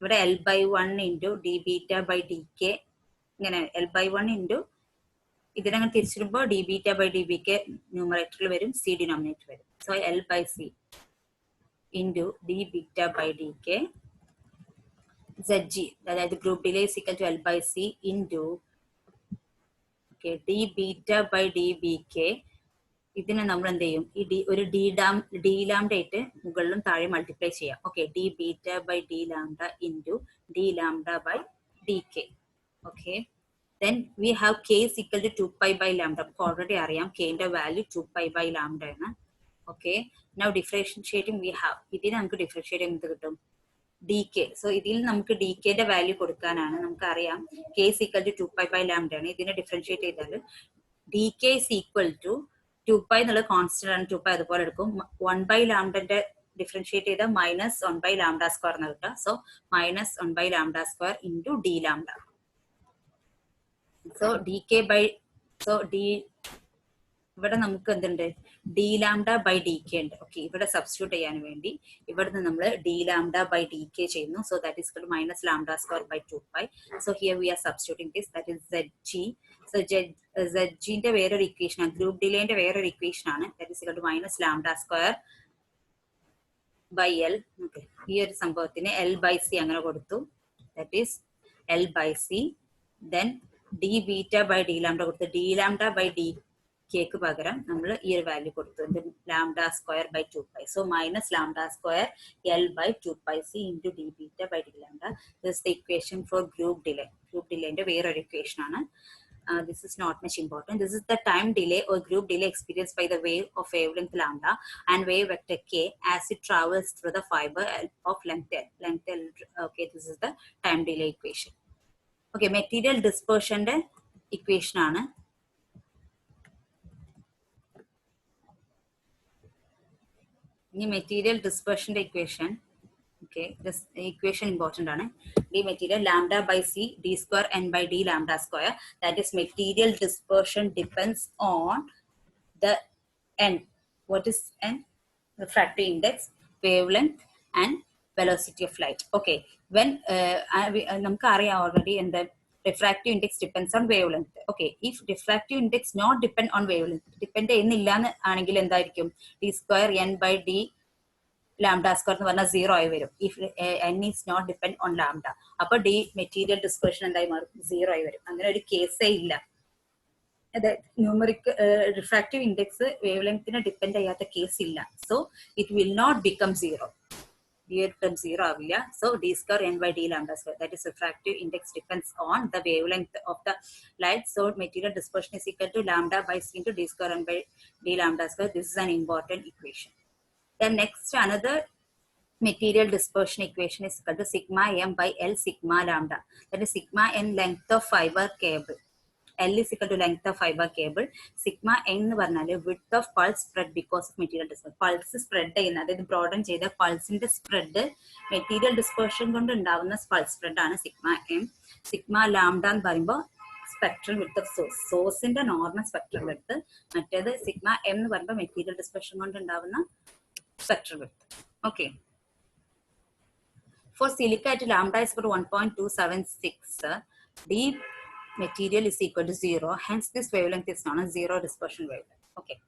ഇവിടെ L by 1 into d beta by dk. ഇങ്ങനെ L by 1 into ഇതിനങ്ങനെ തിരിച്ചിടുമ്പോൾ d beta by dk ന്യൂമറേറ്ററിൽ വരും, C denominator വരും. So L by C into d beta by dk Zg, അതായത് group delay is equal to L by C into d beta by dbk. ഇതിനെ നമ്മൾ എന്ത് ചെയ്യും? ഈ ഒരു ഡി ലാംഡ ആയിട്ട് മുകളിലും താഴെ മൾട്ടിപ്ലൈ ചെയ്യാം. Okay, D beta by D lambda into D lambda by D K. Okay, then we have K is equal to 2 pi by lambda. നമുക്ക് ഓൾറെഡി അറിയാം കെന്റെ വാല്യൂ 2 pi by lambda ആണ്. Okay, now differentiating we have, ഇതിന് നമുക്ക് differentiate എന്ത് കിട്ടും? D K. So ഇതിൽ നമുക്ക് ഡി കെന്റെ വാല്യൂ കൊടുക്കാനാണ്, നമുക്കറിയാം k is equal to 2 pi by lambda ആണ്. ഇതിനെ ഡിഫറൻഷിയേറ്റ് ചെയ്താൽ d k is equal to 2 pi എന്നുള്ള കോൺസ്റ്റന്റ് ആണ്, 2 pi അതുപോലെ എടുക്കും. 1 by ലാംഡന്റെ ഡിഫറൻഷിയേറ്റ് ചെയ്താൽ മൈനസ് 1 by lambda സ്ക്വയർ എന്ന് കിട്ടുക. So minus 1 by lambda square into D lambda. So d k by, so d ഇവിടെ നമുക്ക് എന്തുണ്ട്? D lambda by D k ഉണ്ട്. ഓക്കെ, ഇവിടെ സബ്സ്റ്റിറ്റ്യൂട്ട് ചെയ്യാൻ വേണ്ടി ഇവിടെ നിന്ന് നമ്മൾ D lambda by D K ചെയ്യുന്നു. So that is minus lambda square by 2 pi. So here we are substituting this, that is ZG. So ZGന്റെ വേറൊരു ഇക്വേഷൻ ആണ്, ഗ്രൂപ്പ് ഡിലേന്റെ വേറൊരു ഇക്വേഷൻ ആണ്, that is two minus lambda square by L. Okay, ഈ ഒരു സംഭവത്തിന് L by C അങ്ങനെ കൊടുത്തു, that is L by C. Then D beta by D lambda കൊടുത്തു, ഡി ലാംഡ ബൈ ഡി കെക്ക് പകരം നമ്മൾ ഈ ഒരു വാല്യൂ കൊടുത്തു, lambda square by 2 pi. So minus lambda square L by 2 pi C into D beta by D lambda. This is the equation for group delay. Group ഡിലേന്റെ വേറൊരു equation ആണ്. This is not much important. This is the time delay or group delay experienced by the wave of wavelength lambda and wave vector k as it travels through the fiber of length L. Length L. Okay, this is the time delay equation. Okay, material dispersion equation ആണ്. ഇനി material ഡിസ്പെർഷന്റെ equation. Okay, this equation important ആണ്. d material lambda by c d square n by d lambda square, that is material dispersion depends on the n. What is n? Refractive index, wavelength and velocity of light. Okay, when നമുക്ക് അറിയാം already in the refractive index depends on wavelength. Okay, if refractive index not depend on wavelength, depend ചെയ്യുന്നില്ല ആണെങ്കിൽ എന്തായിരിക്കും? d square n by d lambda square എന്ന് പറഞ്ഞാൽ 0 ആയി വരും. If n is not depend on lambda, അപ്പൊ the material dispersion എന്തായി മാറും? 0 ആയി വരും. അങ്ങനെ ഒരു കേസേ ഇല്ല. അതായത് ന്യൂമറിക് റിഫ്രാക്റ്റീവ് ഇൻഡെക്സ് വേവ് ലെങ്തിനെ ഡിപ്പെൻഡ് ചെയ്യാത്ത കേസ് ഇല്ല. So it will not become 0. ഈ ഒരു ടേം 0 ആവില്ല. So D square n by d lambda square, that is refractive index depends on the wave length of the light. So material dispersion is equal to lambda by c into d square n by d lambda square. This is an important equation. Then next another material dispersion equation is equal to sigma m by L sigma lambda. That is sigma n length of fiber cable. L is equal to length of fiber cable. Sigma n എന്ന് പറഞ്ഞാൽ width of pulse spread because of material dispersion. Pulse spread ചെയ്യുന്ന, അതായത് broaden ചെയ്ത പൾസിന്റെ spread material dispersion കൊണ്ട് ഉണ്ടാവുന്ന pulse spread ആണ് sigma M. Sigma lambda എന്ന് പറയുമ്പോൾ സ്പെക്ട്രൽ വിഡ്ത്ത് ഓഫ് സോഴ്സ്, സോഴ്സിന്റെ നോർമൽ സ്പെക്ട്രൽ വിഡ്ത്ത്. മറ്റേത് സിഗ്മ എം എന്ന് പറയുമ്പോൾ മെറ്റീരിയൽ ഡിസ്പെർഷൻ കൊണ്ട് ഉണ്ടാവുന്ന spectral width. Okay, for silica at lambda is equal to 1.276, d material is equal to 0, hence this wavelength is known as zero dispersion wavelength. Okay,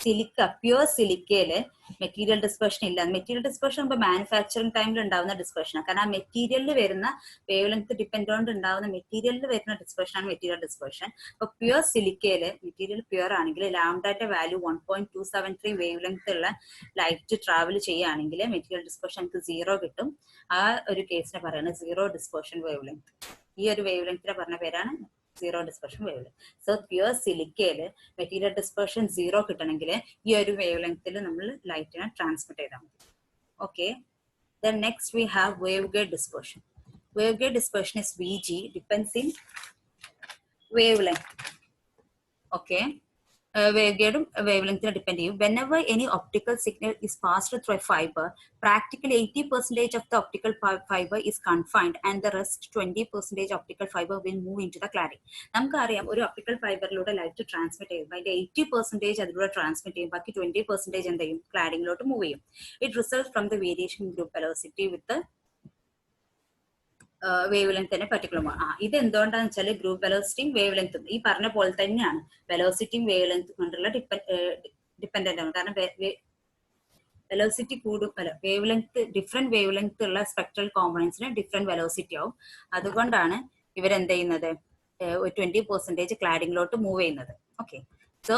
silica, pure സിലിക്കയില് material dispersion ഇല്ല. Material dispersion ഇപ്പോൾ manufacturing ടൈമിൽ ഉണ്ടാവുന്ന ഡിസ്പെർഷനാണ്. കാരണം ആ മെറ്റീരിയലിൽ വരുന്ന wave length depend കൊണ്ട് ഉണ്ടാവുന്ന മെറ്റീരിയലിൽ വരുന്ന ഡിസ്പെർഷനാണ് മെറ്റീരിയൽ ഡിസ്പെർഷൻ. അപ്പോൾ പ്യുവർ സിലിക്കയില് മെറ്റീരിയൽ പ്യുവർ ആണെങ്കിൽ ലാംഡയുടെ വാല്യൂ 1.273 വേവ് ലെങ്ത് ഉള്ള ലൈറ്റ് ട്രാവൽ ചെയ്യുകയാണെങ്കിൽ മെറ്റീരിയൽ ഡിസ്പെർഷൻ നമുക്ക് 0 കിട്ടും. ആ ഒരു കേസിനെ പറയുന്നത് സീറോ ഡിസ്പെർഷൻ വേവ് ലെങ്ത്. ഈ ഒരു വേവ് ലെങ്തിനെ പറഞ്ഞ പേരാണ് zero dispersion wave length. So pure സിലിക്കയില് മെറ്റീരിയൽ ഡിസ്പെർഷൻ 0 കിട്ടണമെങ്കിൽ ഈ ഒരു വേവ് ലെങ്ത്തിൽ നമ്മൾ ലൈറ്റിനെ ട്രാൻസ്മിറ്റ് ചെയ്താൽ മതി. Okay, then next we have wave guide dispersion. Wave guide dispersion is VG depends in wave length. Okay, wave ഗൈഡും വേവ് ലെങ്ത്തിനെ ഡിപ്പെൻഡ് ചെയ്യും. Whenever any optical signal is passed through a fiber, practically 80% of the optical fiber is confined and the rest 20% optical fiber will move into the cladding. നമുക്കറിയാം ഒരു optical ഫൈബറിലൂടെ light transmit ചെയ്യുമ്പോൾ അതിന്റെ 80% അതിലൂടെ transmit ചെയ്യും, ബാക്കി 20% എന്ത് ചെയ്യും, ക്ലാഡിങ്ങിലോട്ട് മൂവ് ചെയ്യും. It result from the variation in group velocity with wave length തന്നെ പർട്ടിക്കുലർ. ഇത് എന്തുകൊണ്ടാന്ന് വെച്ചാൽ ഗ്രൂപ്പ് വെലോസിറ്റിയും വേവ് ലെങ്ത്തും ഈ പറഞ്ഞ പോലെ തന്നെയാണ്. വെലോസിറ്റിയും വേവ് ലെങ്ത് കൊണ്ടുള്ള ഡിപ്പെൻഡന്റ് ആണ്. കാരണം വെലോസിറ്റി കൂടും, അല്ല wave length, different wave length ഉള്ള സ്പെക്ട്രൽ കോമ്പണൻസിന് ഡിഫറെന്റ് വെലോസിറ്റി ആവും. അതുകൊണ്ടാണ് ഇവരെന്ത് ചെയ്യുന്നത്, ഒരു 20% ക്ലാഡിങ്ങിലോട്ട് മൂവ് ചെയ്യുന്നത്. Okay, so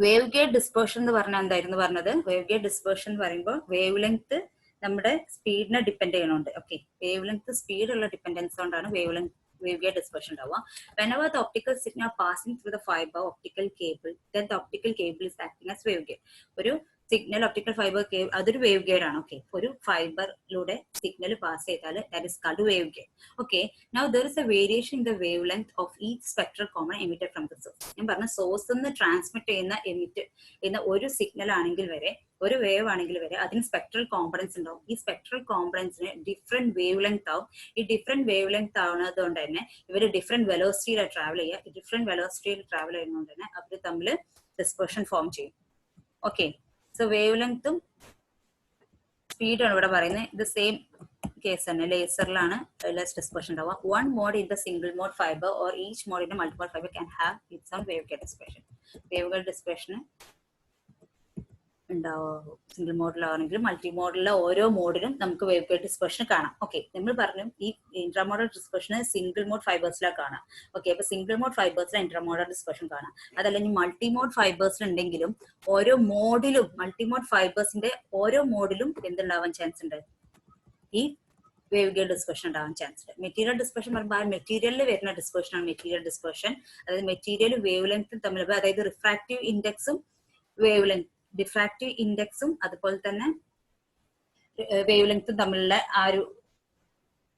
wave guide dispersion എന്ന് പറഞ്ഞാൽ എന്തായിരുന്നു പറഞ്ഞത്? വേവ് ഗൈഡ് ഡിസ്പെർഷൻ എന്ന് പറയുമ്പോൾ വേവ് ലെങ്ത് നമ്മുടെ സ്പീഡിനെ ഡിപ്പെൻഡ് ചെയ്യണുണ്ട്. ഓക്കെ, വേവ് ലെങ്ത് സ്പീഡുള്ള ഡിപ്പെൻഡൻസ് കൊണ്ടാണ് വേവ് ഗൈഡ് ഡിസ്പെർഷൻ ഉണ്ടാവുക. Whenever the optical signal passing through the fiber optical cable, then the optical cable is acting as wave guide. ഒരു signal optical fibre cable അതൊരു wave guide ആണ്. Okay, ഒരു ഫൈബറിലൂടെ signal pass ചെയ്താൽ that is called wave guide. Okay, now there is A variation in the wave length of each spectral component emitted from the source. ഞാൻ പറഞ്ഞ source നിന്ന് transmit ചെയ്യുന്ന ഒരു signal ആണെങ്കിൽ വരെ, ഒരു വേവ് ആണെങ്കിൽ വരെ അതിന് സ്പെക്ട്രൽ കോമ്പണൻസ് ഉണ്ടാവും. ഈ സ്പെക്ട്രൽ കോമ്പണൻസിന് ഡിഫറെന്റ് വേവ് ലെങ്ത് ആവും. ഈ ഡിഫറെന്റ് വേവ് ലെങ്ത് ആവുന്നത് കൊണ്ട് തന്നെ ഇവർ ഡിഫറെന്റ് വെലോസിറ്റിയിലാണ് ട്രാവൽ ചെയ്യുക. ഈ ഡിഫറെന്റ് വെലോസിറ്റിയിൽ ട്രാവൽ ചെയ്യുന്നതുകൊണ്ട് തന്നെ അവർ തമ്മിൽ ഡിസ്പെർഷൻ ഫോം ചെയ്യും. ഓക്കെ, സോ വേവ് ലെങ്ത്തും സ്പീഡാണ് ഇവിടെ പറയുന്നത്. ഇത് സെയിം കേസ് തന്നെ. ലേസറിലാണ് ലെസ് ഡിസ്പെർഷൻ ഉണ്ടാവുക. One mode in the single mode fibre or each mode in the multiple fibre can have its own wave guide dispersion. Wave guide dispersion ഉണ്ടാവും. Single മോഡിലാണെങ്കിൽ മൾട്ടി മോഡിലെ ഓരോ മോഡിലും നമുക്ക് വേവ് ഗൈഡ് ഡിസ്പെർഷൻ കാണാം. Okay, നമ്മൾ പറഞ്ഞു ഈ ഇന്റർമോഡൽ ഡിസ്പെർഷൻ സിംഗിൾ മോഡ് ഫൈബേഴ്സിലാണ് കാണാം. ഓക്കെ, അപ്പൊ സിംഗിൾ മോഡ് ഫൈബേഴ്സിലെ ഇന്റർമോഡൽ ഡിസ്പെർഷൻ കാണാം. അതല്ലെങ്കിൽ മൾട്ടി മോഡ് ഫൈബേഴ്സിൽ ഉണ്ടെങ്കിലും ഓരോ മോഡിലും മൾട്ടി മോഡ് ഫൈബേഴ്സിന്റെ ഓരോ മോഡിലും എന്തുണ്ടാവാൻ ചാൻസ് ഉണ്ട്, ഈ വേവ് ഗൈഡ് ഡിസ്പെർഷൻ ഉണ്ടാവാൻ ചാൻസ് ഉണ്ട്. മെറ്റീരിയൽ ഡിസ്പെർഷൻ പറയുമ്പോൾ ആ മെറ്റീരിയലിൽ വരുന്ന ഡിസ്പെർഷൻ ആണ് മെറ്റീരിയൽ ഡിസ്പെർഷൻ. അതായത് മെറ്റീരിയലും വേവ് ലെങ്ത്തും തമ്മിൽ, അതായത് റിഫ്രാക്റ്റീവ് ഇൻഡെക്സും വേവ് ലെങ്ത്, ഡിഫ്രാക്റ്റീവ് ഇൻഡെക്സും അതുപോലെ തന്നെ വേവ് ലെങ്ത്തും തമ്മിലുള്ള ആ ഒരു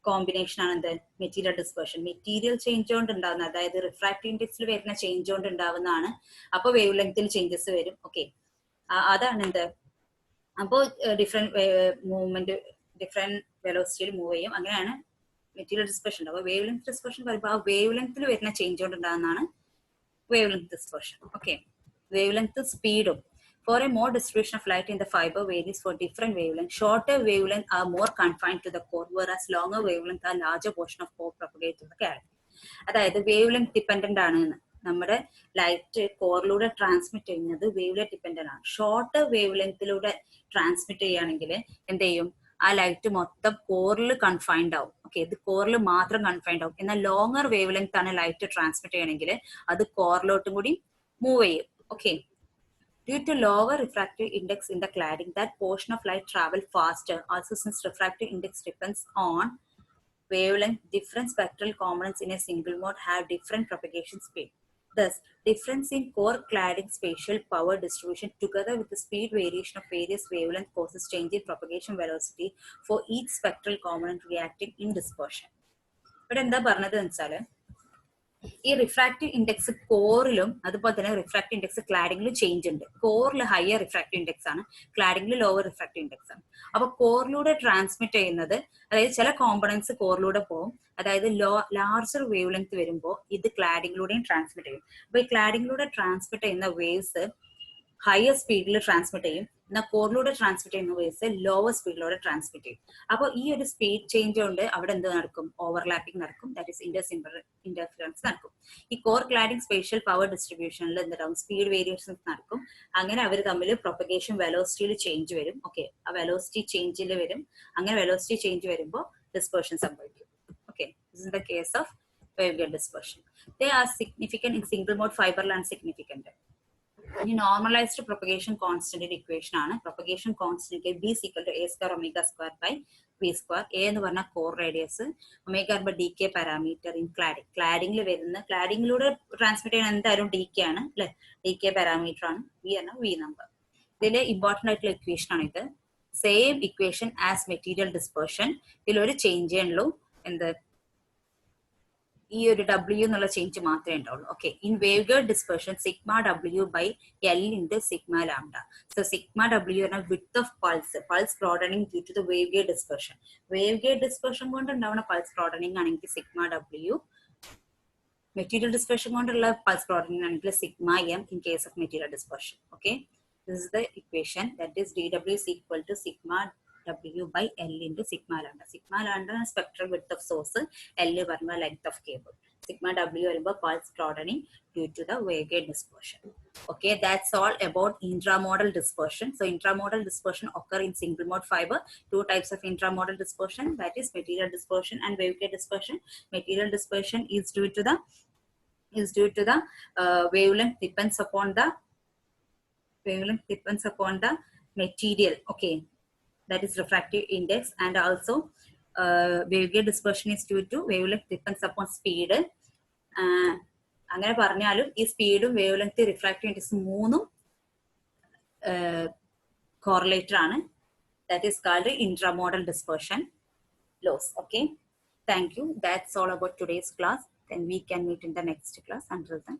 കോമ്പിനേഷൻ ആണ് എന്ത്, മെറ്റീരിയൽ ഡിസ്പെർഷൻ. മെറ്റീരിയൽ ചേഞ്ച് കൊണ്ട് ഉണ്ടാകുന്ന, അതായത് റിഫ്രാക്റ്റീവ് ഇൻഡെക്സിൽ വരുന്ന ചേഞ്ച് കൊണ്ട് ഉണ്ടാവുന്നതാണ്. അപ്പോൾ വേവ് ലെങ്ത്തിൽ ചേഞ്ചസ് വരും. ഓക്കെ, അതാണ് എന്ത്, അപ്പോൾ ഡിഫറെന്റ് മൂവ്മെന്റ് ഡിഫറെന്റ് വെലോസിറ്റിയിൽ മൂവ് ചെയ്യും. അങ്ങനെയാണ് മെറ്റീരിയൽ ഡിസ്പെർഷൻ ഉണ്ടാവുക. വേവ് ലെങ്ത് ഡിസ്പെർഷൻ പറയുമ്പോൾ ആ വേവ് ലെങ്ത്തിൽ വരുന്ന ചേഞ്ച് കൊണ്ട് ഉണ്ടാകുന്നതാണ് wave length dispersion. Okay, wave length സ്പീഡും. For a more distribution of light in the fiber varies for different wavelengths. Shorter wavelengths are more confined to the core, whereas longer wavelengths are larger portion of core propagate through the cavity. അതായത് wave length dependent ആണ്. നമ്മുടെ light കോറിലൂടെ transmit ചെയ്യുന്നത് wave length dependent ആണ്. Shorter wave ലെങ്ത്തിലൂടെ transmit ചെയ്യുകയാണെങ്കിൽ എന്ത് ചെയ്യും, ആ light മൊത്തം കോറിൽ കൺഫൈൻഡ് ആവും. ഓക്കെ, ഇത് കോറിൽ മാത്രം കൺഫൈൻഡ് ആവും. എന്നാൽ ലോങ്ങർ വേവ് ലെങ്ത് ആണ് ലൈറ്റ് ട്രാൻസ്മിറ്റ് ചെയ്യണമെങ്കിൽ അത് കോറിലോട്ടും കൂടി മൂവ് ചെയ്യും. Okay, due to lower refractive index in the cladding, that portion of light travel faster. Also, since refractive index depends on wavelength, different spectral components in a single mode have different propagation speed. Thus, difference in core cladding spatial power distribution together with the speed variation of various wavelengths causes change in propagation velocity for each spectral component reacting in dispersion. But in the പറഞ്ഞത് വെച്ചാൽ ഈ refractive index കോറിലും അതുപോലെ തന്നെ refractive index ക്ലാഡിങ്ങിലും change ഉണ്ട്. കോറിൽ higher refractive index ആണ്, ക്ലാഡിങ്ങിൽ lower refractive index ആണ്. അപ്പൊ കോറിലൂടെ ട്രാൻസ്മിറ്റ് ചെയ്യുന്നത്, അതായത് ചില കോമ്പണൻസ് കോറിലൂടെ പോകും. അതായത് ലാർജർ വേവ് ലെങ്ത് വരുമ്പോൾ ഇത് ക്ലാഡിങ്ങിലൂടെയും ട്രാൻസ്മിറ്റ് ചെയ്യും. അപ്പൊ ഈ ക്ലാഡിങ്ങിലൂടെ ട്രാൻസ്മിറ്റ് ചെയ്യുന്ന വേവ്സ് ഹയർ സ്പീഡിൽ ട്രാൻസ്മിറ്റ് ചെയ്യും. എന്നാൽ കോറിലൂടെ ട്രാൻസ്മിറ്റ് ചെയ്യുന്ന വേവ്സ് ലോവർ സ്പീഡിലൂടെ ട്രാൻസ്മിറ്റ് ചെയ്യും. അപ്പോൾ ഈ ഒരു സ്പീഡ് ചേഞ്ച് കൊണ്ട് അവിടെ എന്ത് നടക്കും? ഓവർലാപ്പിംഗ് നടക്കും. ദാറ്റ് ഈസ് ഇന്റർഫിയറൻസ് നടക്കും. ഈ കോർ ക്ലാഡിംഗ് സ്പേഷ്യൽ പവർ ഡിസ്ട്രിബ്യൂഷനിൽ എന്താവും? സ്പീഡ് വേരിയേഷൻസ് നടക്കും. അങ്ങനെ അവർ തമ്മിൽ പ്രൊപ്പഗേഷൻ വെലോസിറ്റിയിൽ ചേഞ്ച് വരും. ഓക്കെ, ആ വെലോസിറ്റി ചേഞ്ചിൽ വരും. അങ്ങനെ വെലോസിറ്റി ചേഞ്ച് വരുമ്പോൾ ഡിസ്പെർഷൻ സംഭവിക്കും. Okay, this is the case of waveguide dispersion. They are significant in single mode fiber and significant. ഇനി നോർമലൈസ്ഡ് പ്രൊപ്പഗേഷൻ കോൺസ്റ്റന്റ് ഇക്വേഷൻ ആണ്. Propagation constant B equal to A square omega square by B square. A എന്ന് പറഞ്ഞാൽ core radius, omega by D K parameter in cladding. ക്ലാഡിംഗിൽ വരുന്ന, ക്ലാഡിംഗിലൂടെ transmit ചെയ്യുന്ന എന്തായാലും D K ആണ് അല്ലെ, ഡി കെ പാരാമീറ്റർ ആണ്. വി ആണ് വി നമ്പർ. ഇതിൽ ഇമ്പോർട്ടന്റ് ആയിട്ടുള്ള ഇക്വേഷൻ ആണ് ഇത്. Same equation as material dispersion. ഇതിലൊരു ചേഞ്ച് ഉള്ളൂ, എന്ത്? ഈ ഒരു ഡബ്ല്യു എന്നുള്ള ചേഞ്ച് മാത്രമേ ഉണ്ടാവുള്ളൂ. Okay, in waveguide dispersion sigma W by L into sigma lambda. So sigma W പറഞ്ഞാൽ width of pulse broadening due to the waveguide dispersion. Waveguide dispersion കൊണ്ട് ഉണ്ടാവുന്ന പൾസ് ബ്രോഡനിങ് ആണെങ്കിൽ സിഗ്മ ഡബ്ല്യു, മെറ്റീരിയൽ ഡിസ്പെർഷൻ കൊണ്ടുള്ള pulse broadening ആണെങ്കിൽ sigma M in case of material dispersion. Okay, this is the equation. That is D W is equal to sigma W by L into sigma lambda. Sigma lambda is spectral width of source, L is length of cable. Sigma W is pulse broadening due to the waveguide dispersion. Okay, that's all about intramodal dispersion. So intramodal dispersion occur in single mode fiber. Two types of intramodal dispersion, that is material dispersion and waveguide dispersion. Material dispersion is due to the wavelength depends upon the material. Okay, that is refractive index, and also waveguide dispersion is due to wavelength depends upon speed. അങ്ങനെ പറഞ്ഞാലും ഈ സ്പീഡും wave length refractive index മൂന്നും correlated ആണ്. That is called intramodal dispersion laws. Okay, thank you. That's all about today's class. Then we can meet in the next class. Until then.